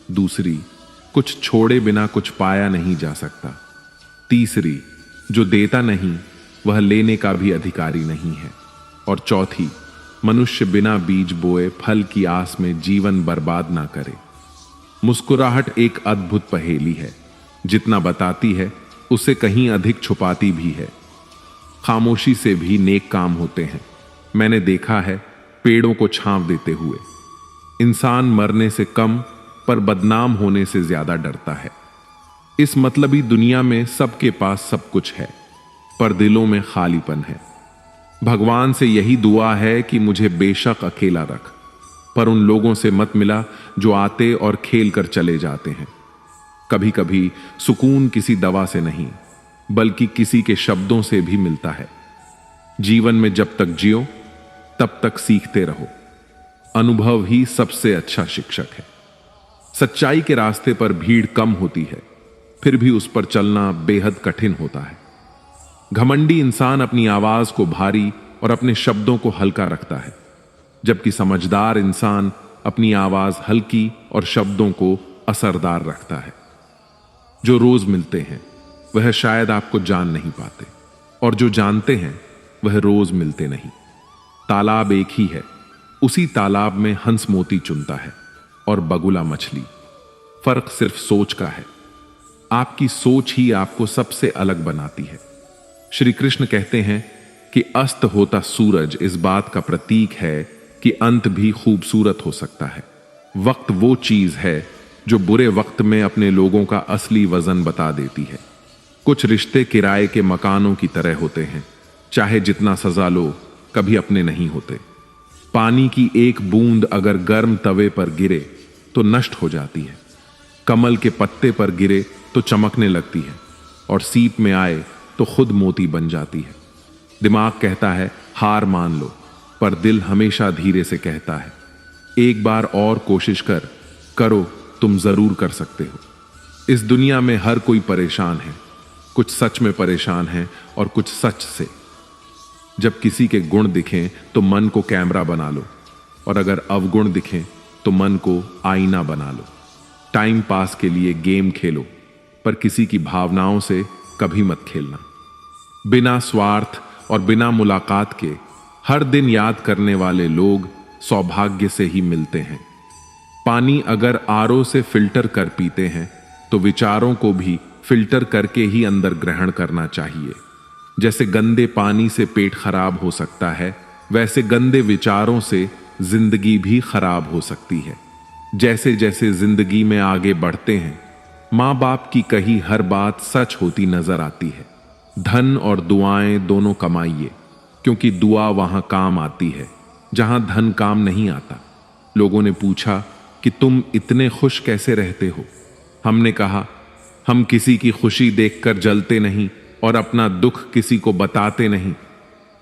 दूसरी, कुछ छोड़े बिना कुछ पाया नहीं जा सकता। तीसरी, जो देता नहीं वह लेने का भी अधिकारी नहीं है। और चौथी, मनुष्य बिना बीज बोए फल की आस में जीवन बर्बाद ना करे। मुस्कुराहट एक अद्भुत पहेली है, जितना बताती है उसे कहीं अधिक छुपाती भी है। खामोशी से भी नेक काम होते हैं। मैंने देखा है पेड़ों को छांव देते हुए। इंसान मरने से कम पर बदनाम होने से ज्यादा डरता है। इस मतलबी दुनिया में सबके पास सब कुछ है, पर दिलों में खालीपन है। भगवान से यही दुआ है कि मुझे बेशक अकेला रख, पर उन लोगों से मत मिला जो आते और खेल कर चले जाते हैं। कभी कभी सुकून किसी दवा से नहीं, बल्कि किसी के शब्दों से भी मिलता है। जीवन में जब तक जियो तब तक सीखते रहो। अनुभव ही सबसे अच्छा शिक्षक है। सच्चाई के रास्ते पर भीड़ कम होती है, फिर भी उस पर चलना बेहद कठिन होता है। घमंडी इंसान अपनी आवाज को भारी और अपने शब्दों को हल्का रखता है, जबकि समझदार इंसान अपनी आवाज हल्की और शब्दों को असरदार रखता है। जो रोज मिलते हैं वह शायद आपको जान नहीं पाते, और जो जानते हैं वह रोज मिलते नहीं। तालाब एक ही है, उसी तालाब में हंस मोती चुनता है और बगुला मछली। फर्क सिर्फ सोच का है। आपकी सोच ही आपको सबसे अलग बनाती है। श्री कृष्ण कहते हैं कि अस्त होता सूरज इस बात का प्रतीक है कि अंत भी खूबसूरत हो सकता है। वक्त वो चीज है जो बुरे वक्त में अपने लोगों का असली वजन बता देती है। कुछ रिश्ते किराए के मकानों की तरह होते हैं, चाहे जितना सजा लो कभी अपने नहीं होते। पानी की एक बूंद अगर गर्म तवे पर गिरे तो नष्ट हो जाती है, कमल के पत्ते पर गिरे तो चमकने लगती है, और सीप में आए तो खुद मोती बन जाती है। दिमाग कहता है हार मान लो, पर दिल हमेशा धीरे से कहता है एक बार और कोशिश करो, तुम जरूर कर सकते हो। इस दुनिया में हर कोई परेशान है, कुछ सच में परेशान है और कुछ सच से। जब किसी के गुण दिखें तो मन को कैमरा बना लो, और अगर अवगुण दिखें तो मन को आईना बना लो। टाइम पास के लिए गेम खेलो, पर किसी की भावनाओं से कभी मत खेलना। बिना स्वार्थ और बिना मुलाकात के हर दिन याद करने वाले लोग सौभाग्य से ही मिलते हैं। पानी अगर आरओ से फिल्टर कर पीते हैं तो विचारों को भी फिल्टर करके ही अंदर ग्रहण करना चाहिए। जैसे गंदे पानी से पेट खराब हो सकता है, वैसे गंदे विचारों से जिंदगी भी खराब हो सकती है। जैसे जैसे जिंदगी में आगे बढ़ते हैं, माँ बाप की कही हर बात सच होती नजर आती है। धन और दुआएं दोनों कमाइए, क्योंकि दुआ वहां काम आती है जहां धन काम नहीं आता। लोगों ने पूछा कि तुम इतने खुश कैसे रहते हो? हमने कहा हम किसी की खुशी देखकर जलते नहीं और अपना दुख किसी को बताते नहीं।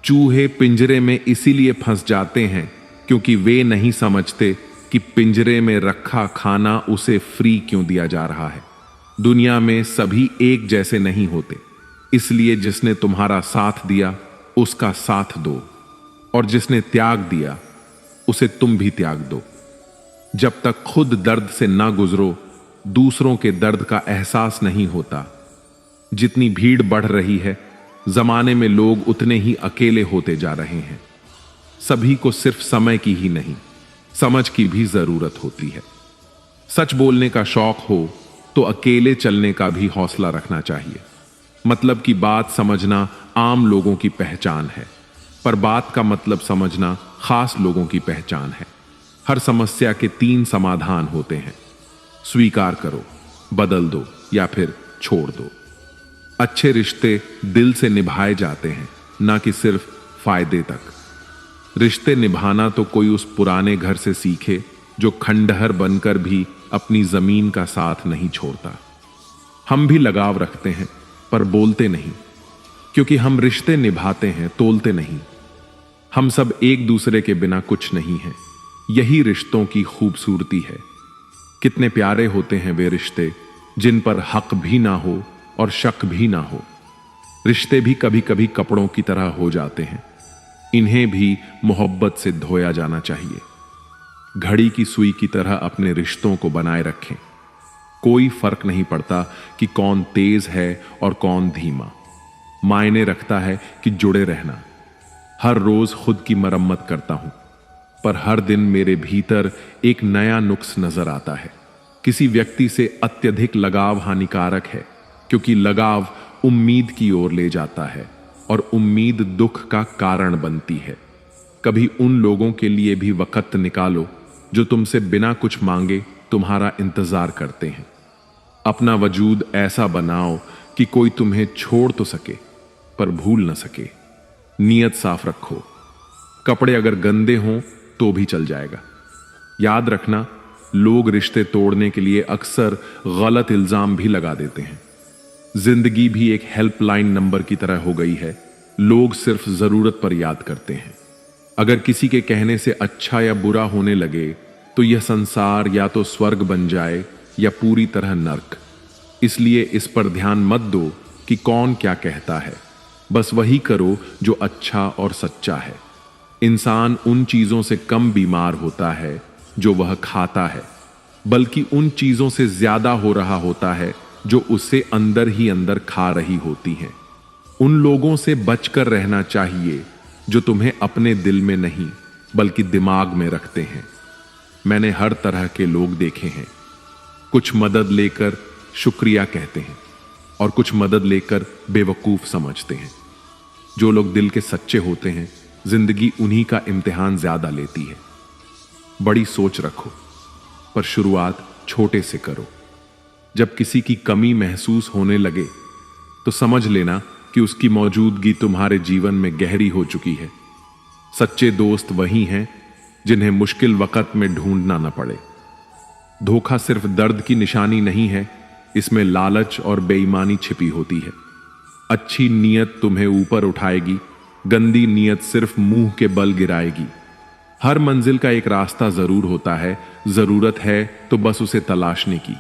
चूहे पिंजरे में इसीलिए फंस जाते हैं क्योंकि वे नहीं समझते कि पिंजरे में रखा खाना उसे फ्री क्यों दिया जा रहा है। दुनिया में सभी एक जैसे नहीं होते, इसलिए जिसने तुम्हारा साथ दिया उसका साथ दो, और जिसने त्याग दिया उसे तुम भी त्याग दो। जब तक खुद दर्द से ना गुजरो दूसरों के दर्द का एहसास नहीं होता। जितनी भीड़ बढ़ रही है जमाने में लोग उतने ही अकेले होते जा रहे हैं। सभी को सिर्फ समय की ही नहीं समझ की भी जरूरत होती है। सच बोलने का शौक हो तो अकेले चलने का भी हौसला रखना चाहिए। मतलब की बात समझना आम लोगों की पहचान है, पर बात का मतलब समझना खास लोगों की पहचान है। हर समस्या के 3 समाधान होते हैं, स्वीकार करो, बदल दो या फिर छोड़ दो। अच्छे रिश्ते दिल से निभाए जाते हैं, ना कि सिर्फ फायदे तक। रिश्ते निभाना तो कोई उस पुराने घर से सीखे जो खंडहर बनकर भी अपनी जमीन का साथ नहीं छोड़ता। हम भी लगाव रखते हैं पर बोलते नहीं, क्योंकि हम रिश्ते निभाते हैं, तोलते नहीं। हम सब एक दूसरे के बिना कुछ नहीं हैं। यही रिश्तों की खूबसूरती है। कितने प्यारे होते हैं वे रिश्ते जिन पर हक भी ना हो और शक भी ना हो। रिश्ते भी कभी कभी कपड़ों की तरह हो जाते हैं, इन्हें भी मोहब्बत से धोया जाना चाहिए। घड़ी की सुई की तरह अपने रिश्तों को बनाए रखें। कोई फर्क नहीं पड़ता कि कौन तेज है और कौन धीमा। मायने रखता है कि जुड़े रहना। हर रोज खुद की मरम्मत करता हूं, पर हर दिन मेरे भीतर एक नया नुक्स नजर आता है। किसी व्यक्ति से अत्यधिक लगाव हानिकारक है, क्योंकि लगाव उम्मीद की ओर ले जाता है और उम्मीद दुख का कारण बनती है। कभी उन लोगों के लिए भी वक्त निकालो जो तुमसे बिना कुछ मांगे तुम्हारा इंतजार करते हैं। अपना वजूद ऐसा बनाओ कि कोई तुम्हें छोड़ तो सके पर भूल न सके। नीयत साफ रखो। कपड़े अगर गंदे हों तो भी चल जाएगा। याद रखना, लोग रिश्ते तोड़ने के लिए अक्सर गलत इल्जाम भी लगा देते हैं। जिंदगी भी एक हेल्पलाइन नंबर की तरह हो गई है। लोग सिर्फ जरूरत पर याद करते हैं। अगर किसी के कहने से अच्छा या बुरा होने लगे तो यह संसार या तो स्वर्ग बन जाए या पूरी तरह नर्क। इसलिए इस पर ध्यान मत दो कि कौन क्या कहता है। बस वही करो जो अच्छा और सच्चा है। इंसान उन चीजों से कम बीमार होता है जो वह खाता है, बल्कि उन चीजों से ज्यादा हो रहा होता है जो उसे अंदर ही अंदर खा रही होती हैं। उन लोगों से बचकर रहना चाहिए जो तुम्हें अपने दिल में नहीं बल्कि दिमाग में रखते हैं। मैंने हर तरह के लोग देखे हैं। कुछ मदद लेकर शुक्रिया कहते हैं और कुछ मदद लेकर बेवकूफ समझते हैं। जो लोग दिल के सच्चे होते हैं, जिंदगी उन्हीं का इम्तिहान ज्यादा लेती है। बड़ी सोच रखो, पर शुरुआत छोटे से करो। जब किसी की कमी महसूस होने लगे तो समझ लेना कि उसकी मौजूदगी तुम्हारे जीवन में गहरी हो चुकी है। सच्चे दोस्त वही हैं जिन्हें मुश्किल वक्त में ढूंढना न पड़े। धोखा सिर्फ दर्द की निशानी नहीं है, इसमें लालच और बेईमानी छिपी होती है। अच्छी नीयत तुम्हें ऊपर उठाएगी, गंदी नीयत सिर्फ मुंह के बल गिराएगी। हर मंजिल का एक रास्ता जरूर होता है, जरूरत है तो बस उसे तलाशने की।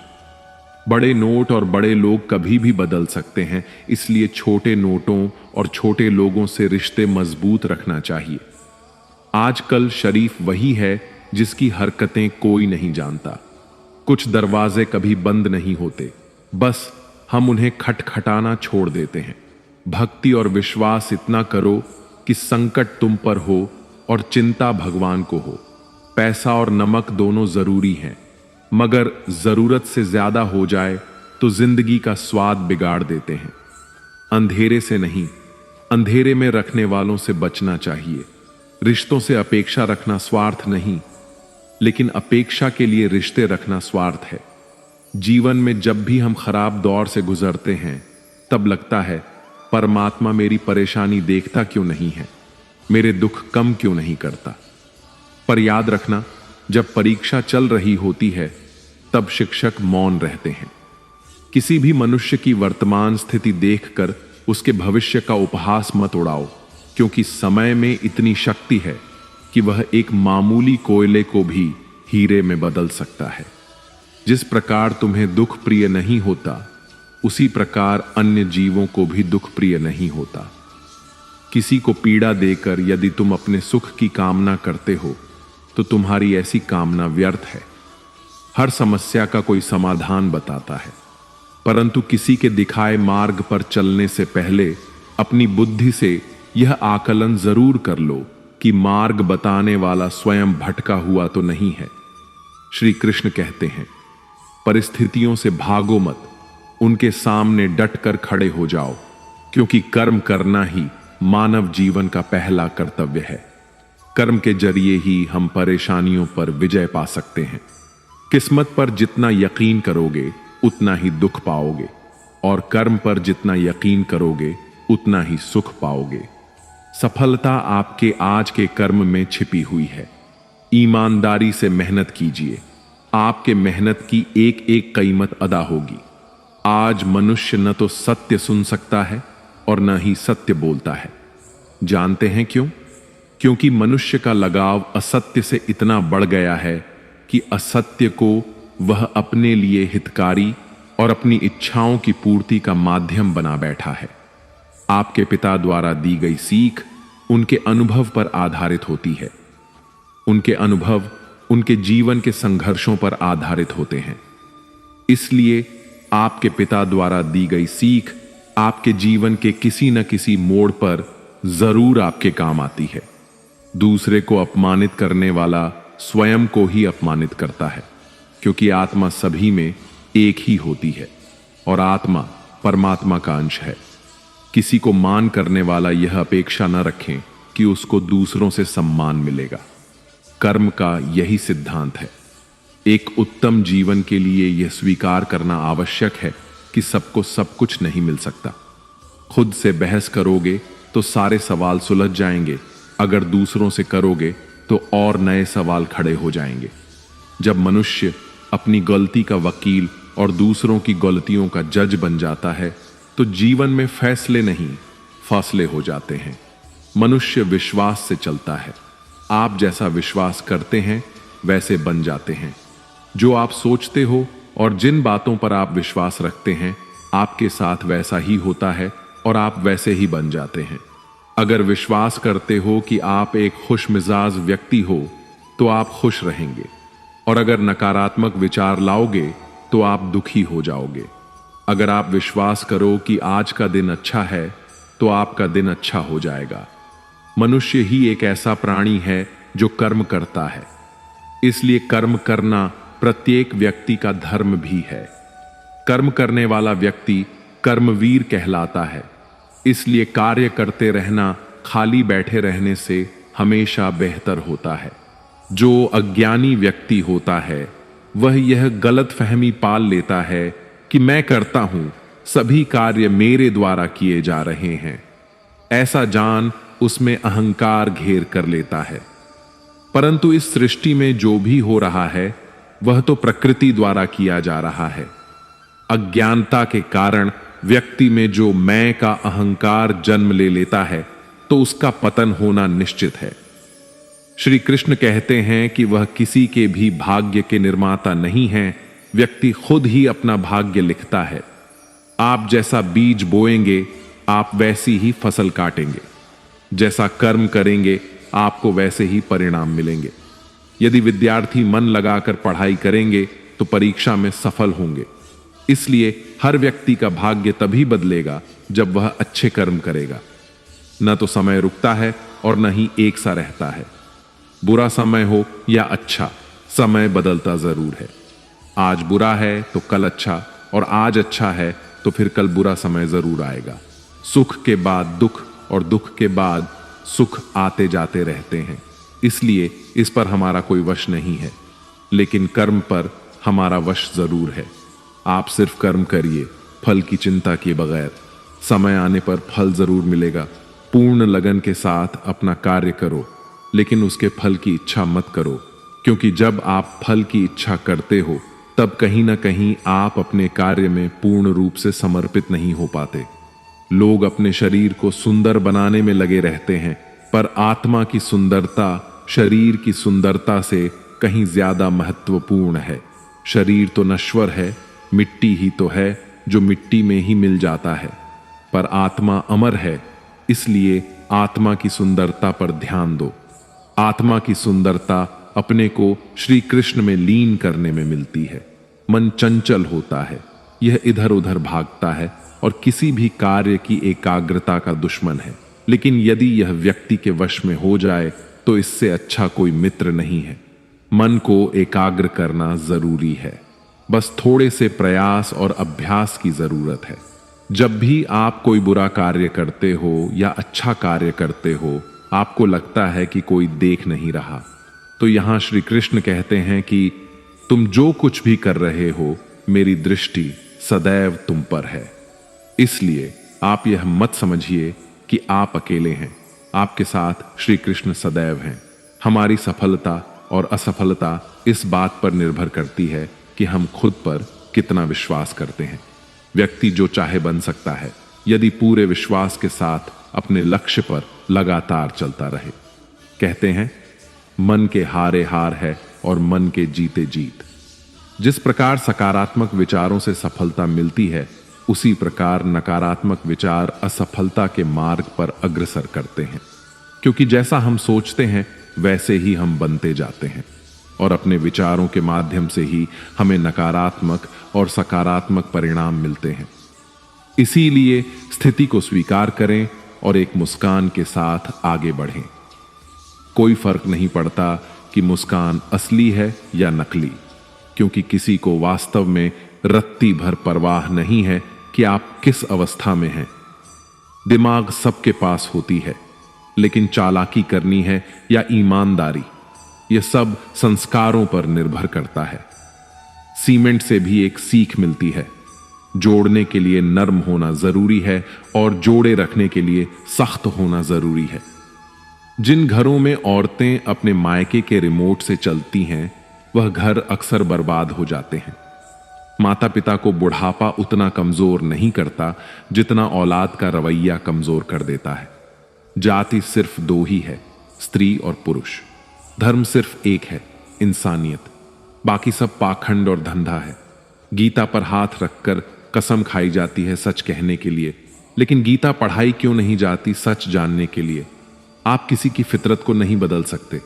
बड़े नोट और बड़े लोग कभी भी बदल सकते हैं, इसलिए छोटे नोटों और छोटे लोगों से रिश्ते मजबूत रखना चाहिए। आजकल शरीफ वही है जिसकी हरकतें कोई नहीं जानता। कुछ दरवाजे कभी बंद नहीं होते, बस हम उन्हें खटखटाना छोड़ देते हैं। भक्ति और विश्वास इतना करो कि संकट तुम पर हो और चिंता भगवान को हो। पैसा और नमक दोनों जरूरी हैं, मगर जरूरत से ज्यादा हो जाए तो जिंदगी का स्वाद बिगाड़ देते हैं। अंधेरे से नहीं, अंधेरे में रखने वालों से बचना चाहिए। रिश्तों से अपेक्षा रखना स्वार्थ नहीं, लेकिन अपेक्षा के लिए रिश्ते रखना स्वार्थ है। जीवन में जब भी हम खराब दौर से गुजरते हैं तब लगता है परमात्मा मेरी परेशानी देखता क्यों नहीं है, मेरे दुख कम क्यों नहीं करता। पर याद रखना, जब परीक्षा चल रही होती है तब शिक्षक मौन रहते हैं। किसी भी मनुष्य की वर्तमान स्थिति देखकर उसके भविष्य का उपहास मत उड़ाओ, क्योंकि समय में इतनी शक्ति है कि वह एक मामूली कोयले को भी हीरे में बदल सकता है। जिस प्रकार तुम्हें दुख प्रिय नहीं होता, उसी प्रकार अन्य जीवों को भी दुख प्रिय नहीं होता। किसी को पीड़ा देकर यदि तुम अपने सुख की कामना करते हो तो तुम्हारी ऐसी कामना व्यर्थ है। हर समस्या का कोई समाधान बताता है, परंतु किसी के दिखाए मार्ग पर चलने से पहले अपनी बुद्धि से यह आकलन जरूर कर लो कि मार्ग बताने वाला स्वयं भटका हुआ तो नहीं है। श्री कृष्ण कहते हैं, परिस्थितियों से भागो मत, उनके सामने डटकर खड़े हो जाओ, क्योंकि कर्म करना ही मानव जीवन का पहला कर्तव्य है। कर्म के जरिए ही हम परेशानियों पर विजय पा सकते हैं। किस्मत पर जितना यकीन करोगे उतना ही दुख पाओगे, और कर्म पर जितना यकीन करोगे उतना ही सुख पाओगे। सफलता आपके आज के कर्म में छिपी हुई है। ईमानदारी से मेहनत कीजिए, आपके मेहनत की एक एक कीमत अदा होगी। आज मनुष्य न तो सत्य सुन सकता है और न ही सत्य बोलता है। जानते हैं क्यों? क्योंकि मनुष्य का लगाव असत्य से इतना बढ़ गया है कि असत्य को वह अपने लिए हितकारी और अपनी इच्छाओं की पूर्ति का माध्यम बना बैठा है। आपके पिता द्वारा दी गई सीख उनके अनुभव पर आधारित होती है। उनके अनुभव उनके जीवन के संघर्षों पर आधारित होते हैं। इसलिए आपके पिता द्वारा दी गई सीख आपके जीवन के किसी न किसी मोड़ पर जरूर आपके काम आती है। दूसरे को अपमानित करने वाला स्वयं को ही अपमानित करता है, क्योंकि आत्मा सभी में एक ही होती है और आत्मा परमात्मा का अंश है। किसी को मान करने वाला यह अपेक्षा न रखें कि उसको दूसरों से सम्मान मिलेगा। कर्म का यही सिद्धांत है। एक उत्तम जीवन के लिए यह स्वीकार करना आवश्यक है कि सबको सब कुछ नहीं मिल सकता। खुद से बहस करोगे तो सारे सवाल सुलझ जाएंगे, अगर दूसरों से करोगे तो और नए सवाल खड़े हो जाएंगे। जब मनुष्य अपनी गलती का वकील और दूसरों की गलतियों का जज बन जाता है तो जीवन में फैसले नहीं, फासले हो जाते हैं। मनुष्य विश्वास से चलता है। आप जैसा विश्वास करते हैं वैसे बन जाते हैं। जो आप सोचते हो और जिन बातों पर आप विश्वास रखते हैं आपके साथ वैसा ही होता है और आप वैसे ही बन जाते हैं। अगर विश्वास करते हो कि आप एक खुशमिजाज व्यक्ति हो तो आप खुश रहेंगे, और अगर नकारात्मक विचार लाओगे तो आप दुखी हो जाओगे। अगर आप विश्वास करो कि आज का दिन अच्छा है तो आपका दिन अच्छा हो जाएगा। मनुष्य ही एक ऐसा प्राणी है जो कर्म करता है, इसलिए कर्म करना प्रत्येक व्यक्ति का धर्म भी है। कर्म करने वाला व्यक्ति कर्मवीर कहलाता है। इसलिए कार्य करते रहना खाली बैठे रहने से हमेशा बेहतर होता है। जो अज्ञानी व्यक्ति होता है वह यह गलतफहमी पाल लेता है कि मैं करता हूं, सभी कार्य मेरे द्वारा किए जा रहे हैं। ऐसा जान उसमें अहंकार घेर कर लेता है। परंतु इस सृष्टि में जो भी हो रहा है वह तो प्रकृति द्वारा किया जा रहा है। अज्ञानता के कारण व्यक्ति में जो मैं का अहंकार जन्म ले लेता है तो उसका पतन होना निश्चित है। श्री कृष्ण कहते हैं कि वह किसी के भी भाग्य के निर्माता नहीं हैं, व्यक्ति खुद ही अपना भाग्य लिखता है। आप जैसा बीज बोएंगे आप वैसी ही फसल काटेंगे। जैसा कर्म करेंगे आपको वैसे ही परिणाम मिलेंगे। यदि विद्यार्थी मन लगाकर पढ़ाई करेंगे तो परीक्षा में सफल होंगे। इसलिए हर व्यक्ति का भाग्य तभी बदलेगा जब वह अच्छे कर्म करेगा। न तो समय रुकता है और न ही एक सा रहता है। बुरा समय हो या अच्छा, समय बदलता जरूर है। आज बुरा है तो कल अच्छा, और आज अच्छा है तो फिर कल बुरा समय जरूर आएगा। सुख के बाद दुख और दुख के बाद सुख आते जाते रहते हैं। इसलिए इस पर हमारा कोई वश नहीं है, लेकिन कर्म पर हमारा वश जरूर है। आप सिर्फ कर्म करिए, फल की चिंता किए बगैर। समय आने पर फल जरूर मिलेगा। पूर्ण लगन के साथ अपना कार्य करो, लेकिन उसके फल की इच्छा मत करो, क्योंकि जब आप फल की इच्छा करते हो तब कहीं ना कहीं आप अपने कार्य में पूर्ण रूप से समर्पित नहीं हो पाते। लोग अपने शरीर को सुंदर बनाने में लगे रहते हैं, पर आत्मा की सुंदरता शरीर की सुंदरता से कहीं ज्यादा महत्वपूर्ण है। शरीर तो नश्वर है, मिट्टी ही तो है, जो मिट्टी में ही मिल जाता है, पर आत्मा अमर है, इसलिए आत्मा की सुंदरता पर ध्यान दो। आत्मा की सुंदरता अपने को श्री कृष्ण में लीन करने में मिलती है। मन चंचल होता है, यह इधर उधर भागता है और किसी भी कार्य की एकाग्रता का दुश्मन है। लेकिन यदि यह व्यक्ति के वश में हो जाए तो इससे अच्छा कोई मित्र नहीं है। मन को एकाग्र करना जरूरी है, बस थोड़े से प्रयास और अभ्यास की जरूरत है। जब भी आप कोई बुरा कार्य करते हो या अच्छा कार्य करते हो, आपको लगता है कि कोई देख नहीं रहा, तो यहां श्री कृष्ण कहते हैं कि तुम जो कुछ भी कर रहे हो, मेरी दृष्टि सदैव तुम पर है। इसलिए आप यह मत समझिए कि आप अकेले हैं, आपके साथ श्री कृष्ण सदैव हैं। हमारी सफलता और असफलता इस बात पर निर्भर करती है कि हम खुद पर कितना विश्वास करते हैं। व्यक्ति जो चाहे बन सकता है, यदि पूरे विश्वास के साथ अपने लक्ष्य पर लगातार चलता रहे। कहते हैं मन के हारे हार है और मन के जीते जीत। जिस प्रकार सकारात्मक विचारों से सफलता मिलती है, उसी प्रकार नकारात्मक विचार असफलता के मार्ग पर अग्रसर करते हैं, क्योंकि जैसा हम सोचते हैं वैसे ही हम बनते जाते हैं और अपने विचारों के माध्यम से ही हमें नकारात्मक और सकारात्मक परिणाम मिलते हैं। इसीलिए स्थिति को स्वीकार करें और एक मुस्कान के साथ आगे बढ़ें। कोई फर्क नहीं पड़ता कि मुस्कान असली है या नकली, क्योंकि किसी को वास्तव में रत्ती भर परवाह नहीं है कि आप किस अवस्था में हैं। दिमाग सबके पास होती है, लेकिन चालाकी करनी है या ईमानदारी, यह सब संस्कारों पर निर्भर करता है। सीमेंट से भी एक सीख मिलती है, जोड़ने के लिए नर्म होना जरूरी है और जोड़े रखने के लिए सख्त होना जरूरी है। जिन घरों में औरतें अपने मायके के रिमोट से चलती हैं, वह घर अक्सर बर्बाद हो जाते हैं। माता पिता को बुढ़ापा उतना कमजोर नहीं करता जितना औलाद का रवैया कमजोर कर देता है। जाति सिर्फ दो ही है, स्त्री और पुरुष। धर्म सिर्फ एक है, इंसानियत। बाकी सब पाखंड और धंधा है। गीता पर हाथ रखकर कसम खाई जाती है सच कहने के लिए, लेकिन गीता पढ़ाई क्यों नहीं जाती सच जानने के लिए? आप किसी की फितरत को नहीं बदल सकते।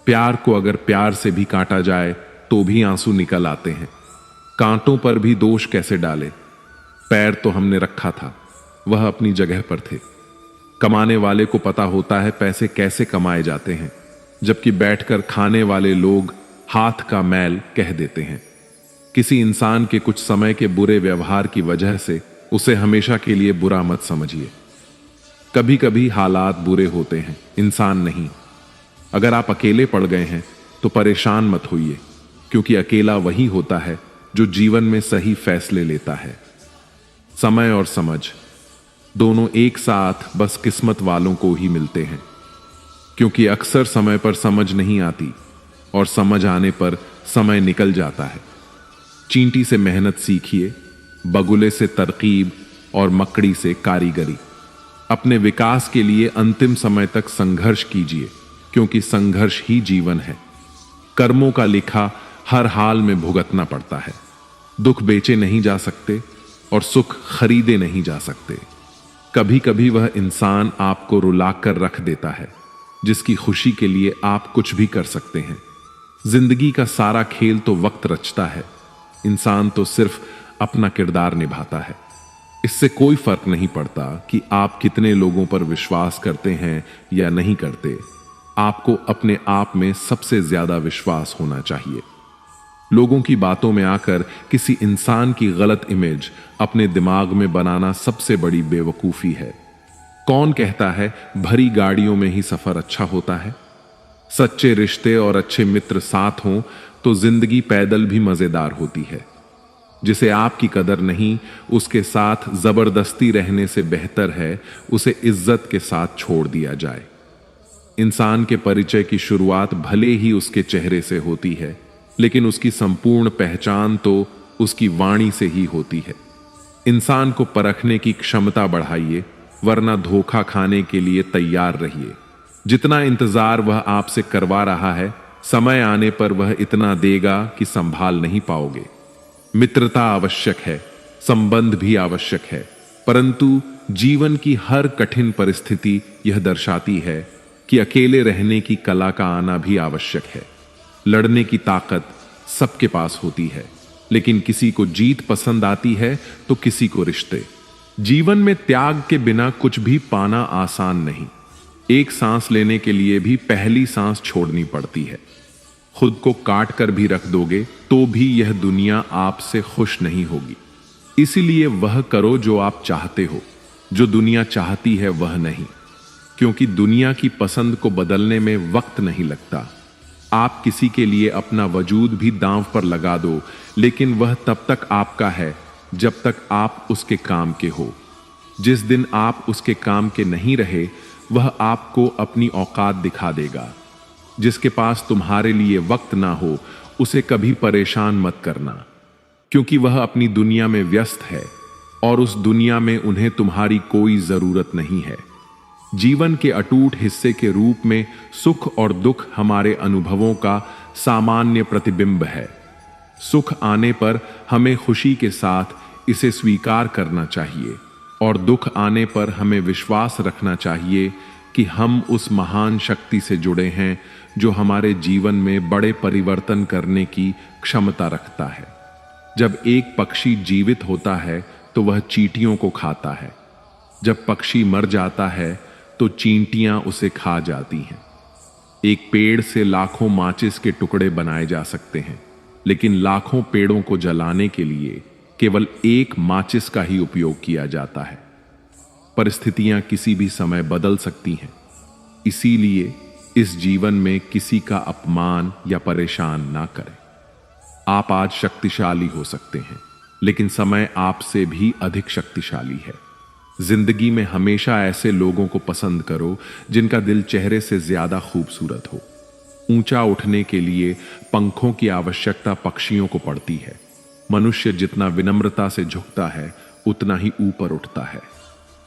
प्यार को अगर प्यार से भी काटा जाए तो भी आंसू निकल आते हैं। कांटों पर भी दोष कैसे डाले? पैर तो हमने रखा था, वह अपनी जगह पर थे। कमाने वाले को पता होता है पैसे कैसे कमाए जाते हैं, जबकि बैठकर खाने वाले लोग हाथ का मैल कह देते हैं। किसी इंसान के कुछ समय के बुरे व्यवहार की वजह से उसे हमेशा के लिए बुरा मत समझिए। कभी कभी हालात बुरे होते हैं, इंसान नहीं। अगर आप अकेले पड़ गए हैं तो परेशान मत होइए, क्योंकि अकेला वही होता है जो जीवन में सही फैसले लेता है। समय और समझ दोनों एक साथ बस किस्मत वालों को ही मिलते हैं, क्योंकि अक्सर समय पर समझ नहीं आती और समझ आने पर समय निकल जाता है। चींटी से मेहनत सीखिए, बगुले से तरकीब और मकड़ी से कारीगरी। अपने विकास के लिए अंतिम समय तक संघर्ष कीजिए, क्योंकि संघर्ष ही जीवन है। कर्मों का लिखा हर हाल में भुगतना पड़ता है। दुख बेचे नहीं जा सकते और सुख खरीदे नहीं जा सकते। कभी कभी वह इंसान आपको रुलाकर रख देता है जिसकी खुशी के लिए आप कुछ भी कर सकते हैं। जिंदगी का सारा खेल तो वक्त रचता है, इंसान तो सिर्फ अपना किरदार निभाता है। इससे कोई फर्क नहीं पड़ता कि आप कितने लोगों पर विश्वास करते हैं या नहीं करते। आपको अपने आप में सबसे ज्यादा विश्वास होना चाहिए। लोगों की बातों में आकर किसी इंसान की गलत इमेज अपने दिमाग में बनाना सबसे बड़ी बेवकूफी है। कौन कहता है भरी गाड़ियों में ही सफर अच्छा होता है? सच्चे रिश्ते और अच्छे मित्र साथ हों तो जिंदगी पैदल भी मजेदार होती है। जिसे आपकी कदर नहीं, उसके साथ जबरदस्ती रहने से बेहतर है उसे इज्जत के साथ छोड़ दिया जाए। इंसान के परिचय की शुरुआत भले ही उसके चेहरे से होती है, लेकिन उसकी संपूर्ण पहचान तो उसकी वाणी से ही होती है। इंसान को परखने की क्षमता बढ़ाइए, वरना धोखा खाने के लिए तैयार रहिए। जितना इंतजार वह आपसे करवा रहा है, समय आने पर वह इतना देगा कि संभाल नहीं पाओगे। मित्रता आवश्यक है, संबंध भी आवश्यक है, परंतु जीवन की हर कठिन परिस्थिति यह दर्शाती है कि अकेले रहने की कला का आना भी आवश्यक है। लड़ने की ताकत सबके पास होती है, लेकिन किसी को जीत पसंद आती है तो किसी को रिश्ते। जीवन में त्याग के बिना कुछ भी पाना आसान नहीं। एक सांस लेने के लिए भी पहली सांस छोड़नी पड़ती है। खुद को काट कर भी रख दोगे तो भी यह दुनिया आपसे खुश नहीं होगी। इसीलिए वह करो जो आप चाहते हो, जो दुनिया चाहती है वह नहीं, क्योंकि दुनिया की पसंद को बदलने में वक्त नहीं लगता। आप किसी के लिए अपना वजूद भी दांव पर लगा दो, लेकिन वह तब तक आपका है जब तक आप उसके काम के हो। जिस दिन आप उसके काम के नहीं रहे, वह आपको अपनी औकात दिखा देगा। जिसके पास तुम्हारे लिए वक्त ना हो, उसे कभी परेशान मत करना, क्योंकि वह अपनी दुनिया में व्यस्त है और उस दुनिया में उन्हें तुम्हारी कोई जरूरत नहीं है। जीवन के अटूट हिस्से के रूप में सुख और दुख हमारे अनुभवों का सामान्य प्रतिबिंब है। सुख आने पर हमें खुशी के साथ इसे स्वीकार करना चाहिए और दुख आने पर हमें विश्वास रखना चाहिए कि हम उस महान शक्ति से जुड़े हैं जो हमारे जीवन में बड़े परिवर्तन करने की क्षमता रखता है। जब एक पक्षी जीवित होता है तो वह चींटियों को खाता है। जब पक्षी मर जाता है तो चींटियां उसे खा जाती हैं। एक पेड़ से लाखों माचिस के टुकड़े बनाए जा सकते हैं, लेकिन लाखों पेड़ों को जलाने के लिए केवल एक माचिस का ही उपयोग किया जाता है। परिस्थितियां किसी भी समय बदल सकती हैं, इसीलिए इस जीवन में किसी का अपमान या परेशान ना करें। आप आज शक्तिशाली हो सकते हैं, लेकिन समय आपसे भी अधिक शक्तिशाली है। जिंदगी में हमेशा ऐसे लोगों को पसंद करो जिनका दिल चेहरे से ज्यादा खूबसूरत हो। ऊंचा उठने के लिए पंखों की आवश्यकता पक्षियों को पड़ती है। मनुष्य जितना विनम्रता से झुकता है, उतना ही ऊपर उठता है।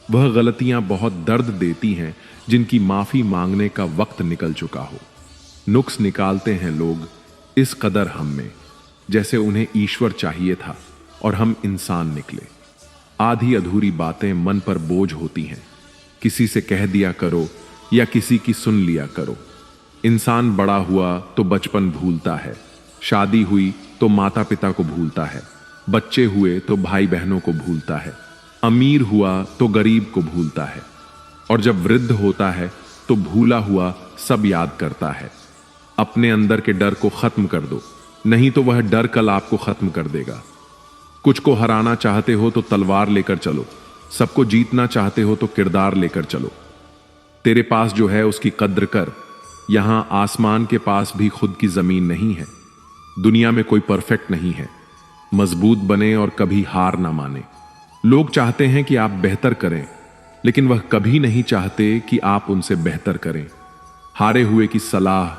वह गलतियां बहुत दर्द देती हैं जिनकी माफी मांगने का वक्त निकल चुका हो। नुक्स निकालते हैं लोग इस कदर हम में, जैसे उन्हें ईश्वर चाहिए था और हम इंसान निकले। आधी अधूरी बातें मन पर बोझ होती हैं। किसी से कह दिया करो या किसी की सुन लिया करो। इंसान बड़ा हुआ तो बचपन भूलता है, शादी हुई तो माता पिता को भूलता है, बच्चे हुए तो भाई बहनों को भूलता है, अमीर हुआ तो गरीब को भूलता है, और जब वृद्ध होता है तो भूला हुआ सब याद करता है। अपने अंदर के डर को खत्म कर दो, नहीं तो वह डर कल आपको खत्म कर देगा। कुछ को हराना चाहते हो तो तलवार लेकर चलो, सबको जीतना चाहते हो तो किरदार लेकर चलो। तेरे पास जो है उसकी कद्र कर। यहां आसमान के पास भी खुद की जमीन नहीं है। दुनिया में कोई परफेक्ट नहीं है। मजबूत बने और कभी हार ना माने। लोग चाहते हैं कि आप बेहतर करें, लेकिन वह कभी नहीं चाहते कि आप उनसे बेहतर करें। हारे हुए की सलाह,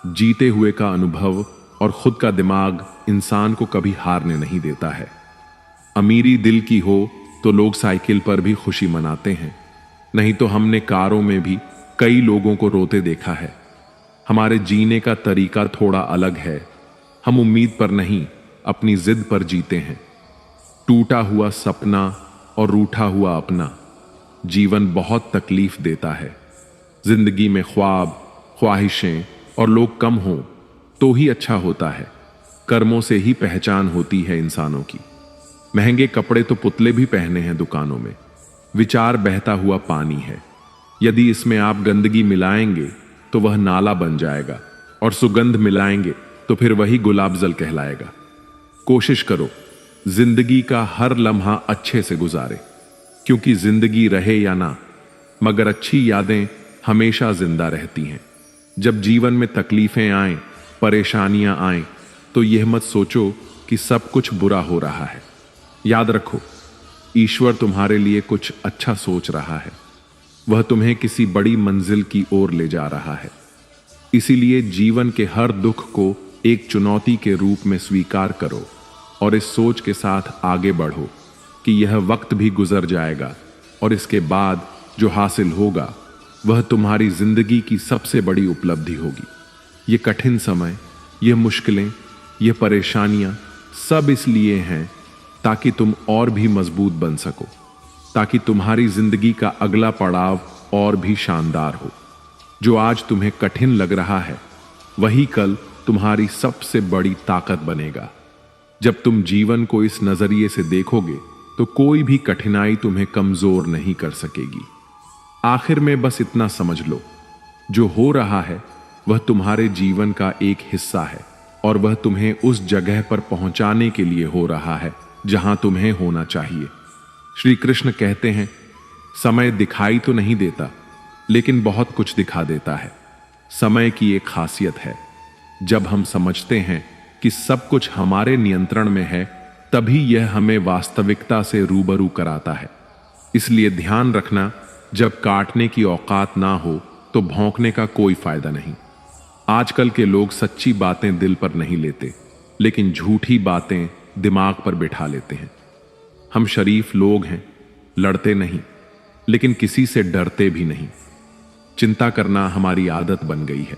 जीते हुए का अनुभव और खुद का दिमाग इंसान को कभी हारने नहीं देता है। अमीरी दिल की हो तो लोग साइकिल पर भी खुशी मनाते हैं, नहीं तो हमने कारों में भी कई लोगों को रोते देखा है। हमारे जीने का तरीका थोड़ा अलग है। हम उम्मीद पर नहीं, अपनी जिद पर जीते हैं। टूटा हुआ सपना और रूठा हुआ अपना। जीवन बहुत तकलीफ देता है। जिंदगी में ख्वाब, ख्वाहिशें और लोग कम हों तो ही अच्छा होता है। कर्मों से ही पहचान होती है इंसानों की। महंगे कपड़े तो पुतले भी पहने हैं दुकानों में। विचार बहता हुआ पानी है। यदि इसमें आप गंदगी मिलाएंगे तो वह नाला बन जाएगा, और सुगंध मिलाएंगे तो फिर वही गुलाब जल कहलाएगा। कोशिश करो जिंदगी का हर लम्हा अच्छे से गुजारे, क्योंकि जिंदगी रहे या ना, मगर अच्छी यादें हमेशा जिंदा रहती हैं। जब जीवन में तकलीफें आएं, परेशानियां आएं, तो यह मत सोचो कि सब कुछ बुरा हो रहा है। याद रखो, ईश्वर तुम्हारे लिए कुछ अच्छा सोच रहा है। वह तुम्हें किसी बड़ी मंजिल की ओर ले जा रहा है। इसीलिए जीवन के हर दुख को एक चुनौती के रूप में स्वीकार करो और इस सोच के साथ आगे बढ़ो कि यह वक्त भी गुजर जाएगा और इसके बाद जो हासिल होगा वह तुम्हारी जिंदगी की सबसे बड़ी उपलब्धि होगी। ये कठिन समय, ये मुश्किलें, ये परेशानियां सब इसलिए हैं ताकि तुम और भी मजबूत बन सको, ताकि तुम्हारी जिंदगी का अगला पड़ाव और भी शानदार हो। जो आज तुम्हें कठिन लग रहा है वही कल तुम्हारी सबसे बड़ी ताकत बनेगा। जब तुम जीवन को इस नजरिए से देखोगे तो कोई भी कठिनाई तुम्हें कमजोर नहीं कर सकेगी। आखिर में बस इतना समझ लो, जो हो रहा है वह तुम्हारे जीवन का एक हिस्सा है और वह तुम्हें उस जगह पर पहुंचाने के लिए हो रहा है जहां तुम्हें होना चाहिए। श्री कृष्ण कहते हैं, समय दिखाई तो नहीं देता लेकिन बहुत कुछ दिखा देता है। समय की एक खासियत है, जब हम समझते हैं कि सब कुछ हमारे नियंत्रण में है तभी यह हमें वास्तविकता से रूबरू कराता है। इसलिए ध्यान रखना, जब काटने की औकात ना हो तो भौंकने का कोई फायदा नहीं। आजकल के लोग सच्ची बातें दिल पर नहीं लेते लेकिन झूठी बातें दिमाग पर बिठा लेते हैं। हम शरीफ लोग हैं, लड़ते नहीं लेकिन किसी से डरते भी नहीं। चिंता करना हमारी आदत बन गई है,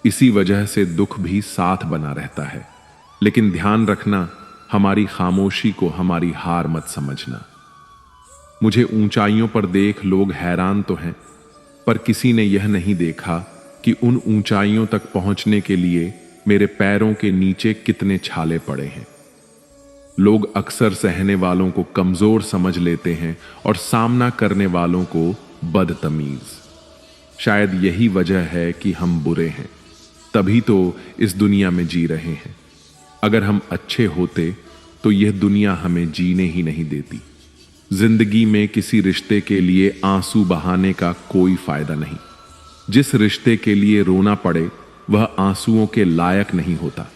इसी वजह से दुख भी साथ बना रहता है। लेकिन ध्यान रखना, हमारी खामोशी को हमारी हार मत समझना। मुझे ऊंचाइयों पर देख लोग हैरान तो हैं, पर किसी ने यह नहीं देखा कि उन ऊंचाइयों तक पहुंचने के लिए मेरे पैरों के नीचे कितने छाले पड़े हैं। लोग अक्सर सहने वालों को कमजोर समझ लेते हैं और सामना करने वालों को बदतमीज। शायद यही वजह है कि हम बुरे हैं, तभी तो इस दुनिया में जी रहे हैं। अगर हम अच्छे होते तो यह दुनिया हमें जीने ही नहीं देती। जिंदगी में किसी रिश्ते के लिए आंसू बहाने का कोई फायदा नहीं। जिस रिश्ते के लिए रोना पड़े वह आंसुओं के लायक नहीं होता,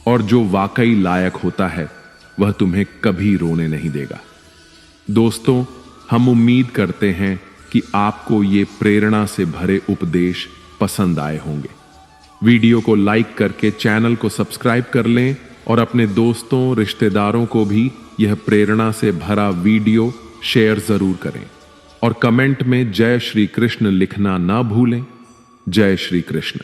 और जो वाकई लायक होता है वह तुम्हें कभी रोने नहीं देगा। दोस्तों, हम उम्मीद करते हैं कि आपको ये प्रेरणा से भरे उपदेश पसंद आए होंगे। वीडियो को लाइक करके चैनल को सब्सक्राइब कर लें और अपने दोस्तों, रिश्तेदारों को भी यह प्रेरणा से भरा वीडियो शेयर जरूर करें और कमेंट में जय श्री कृष्ण लिखना ना भूलें। जय श्री कृष्ण।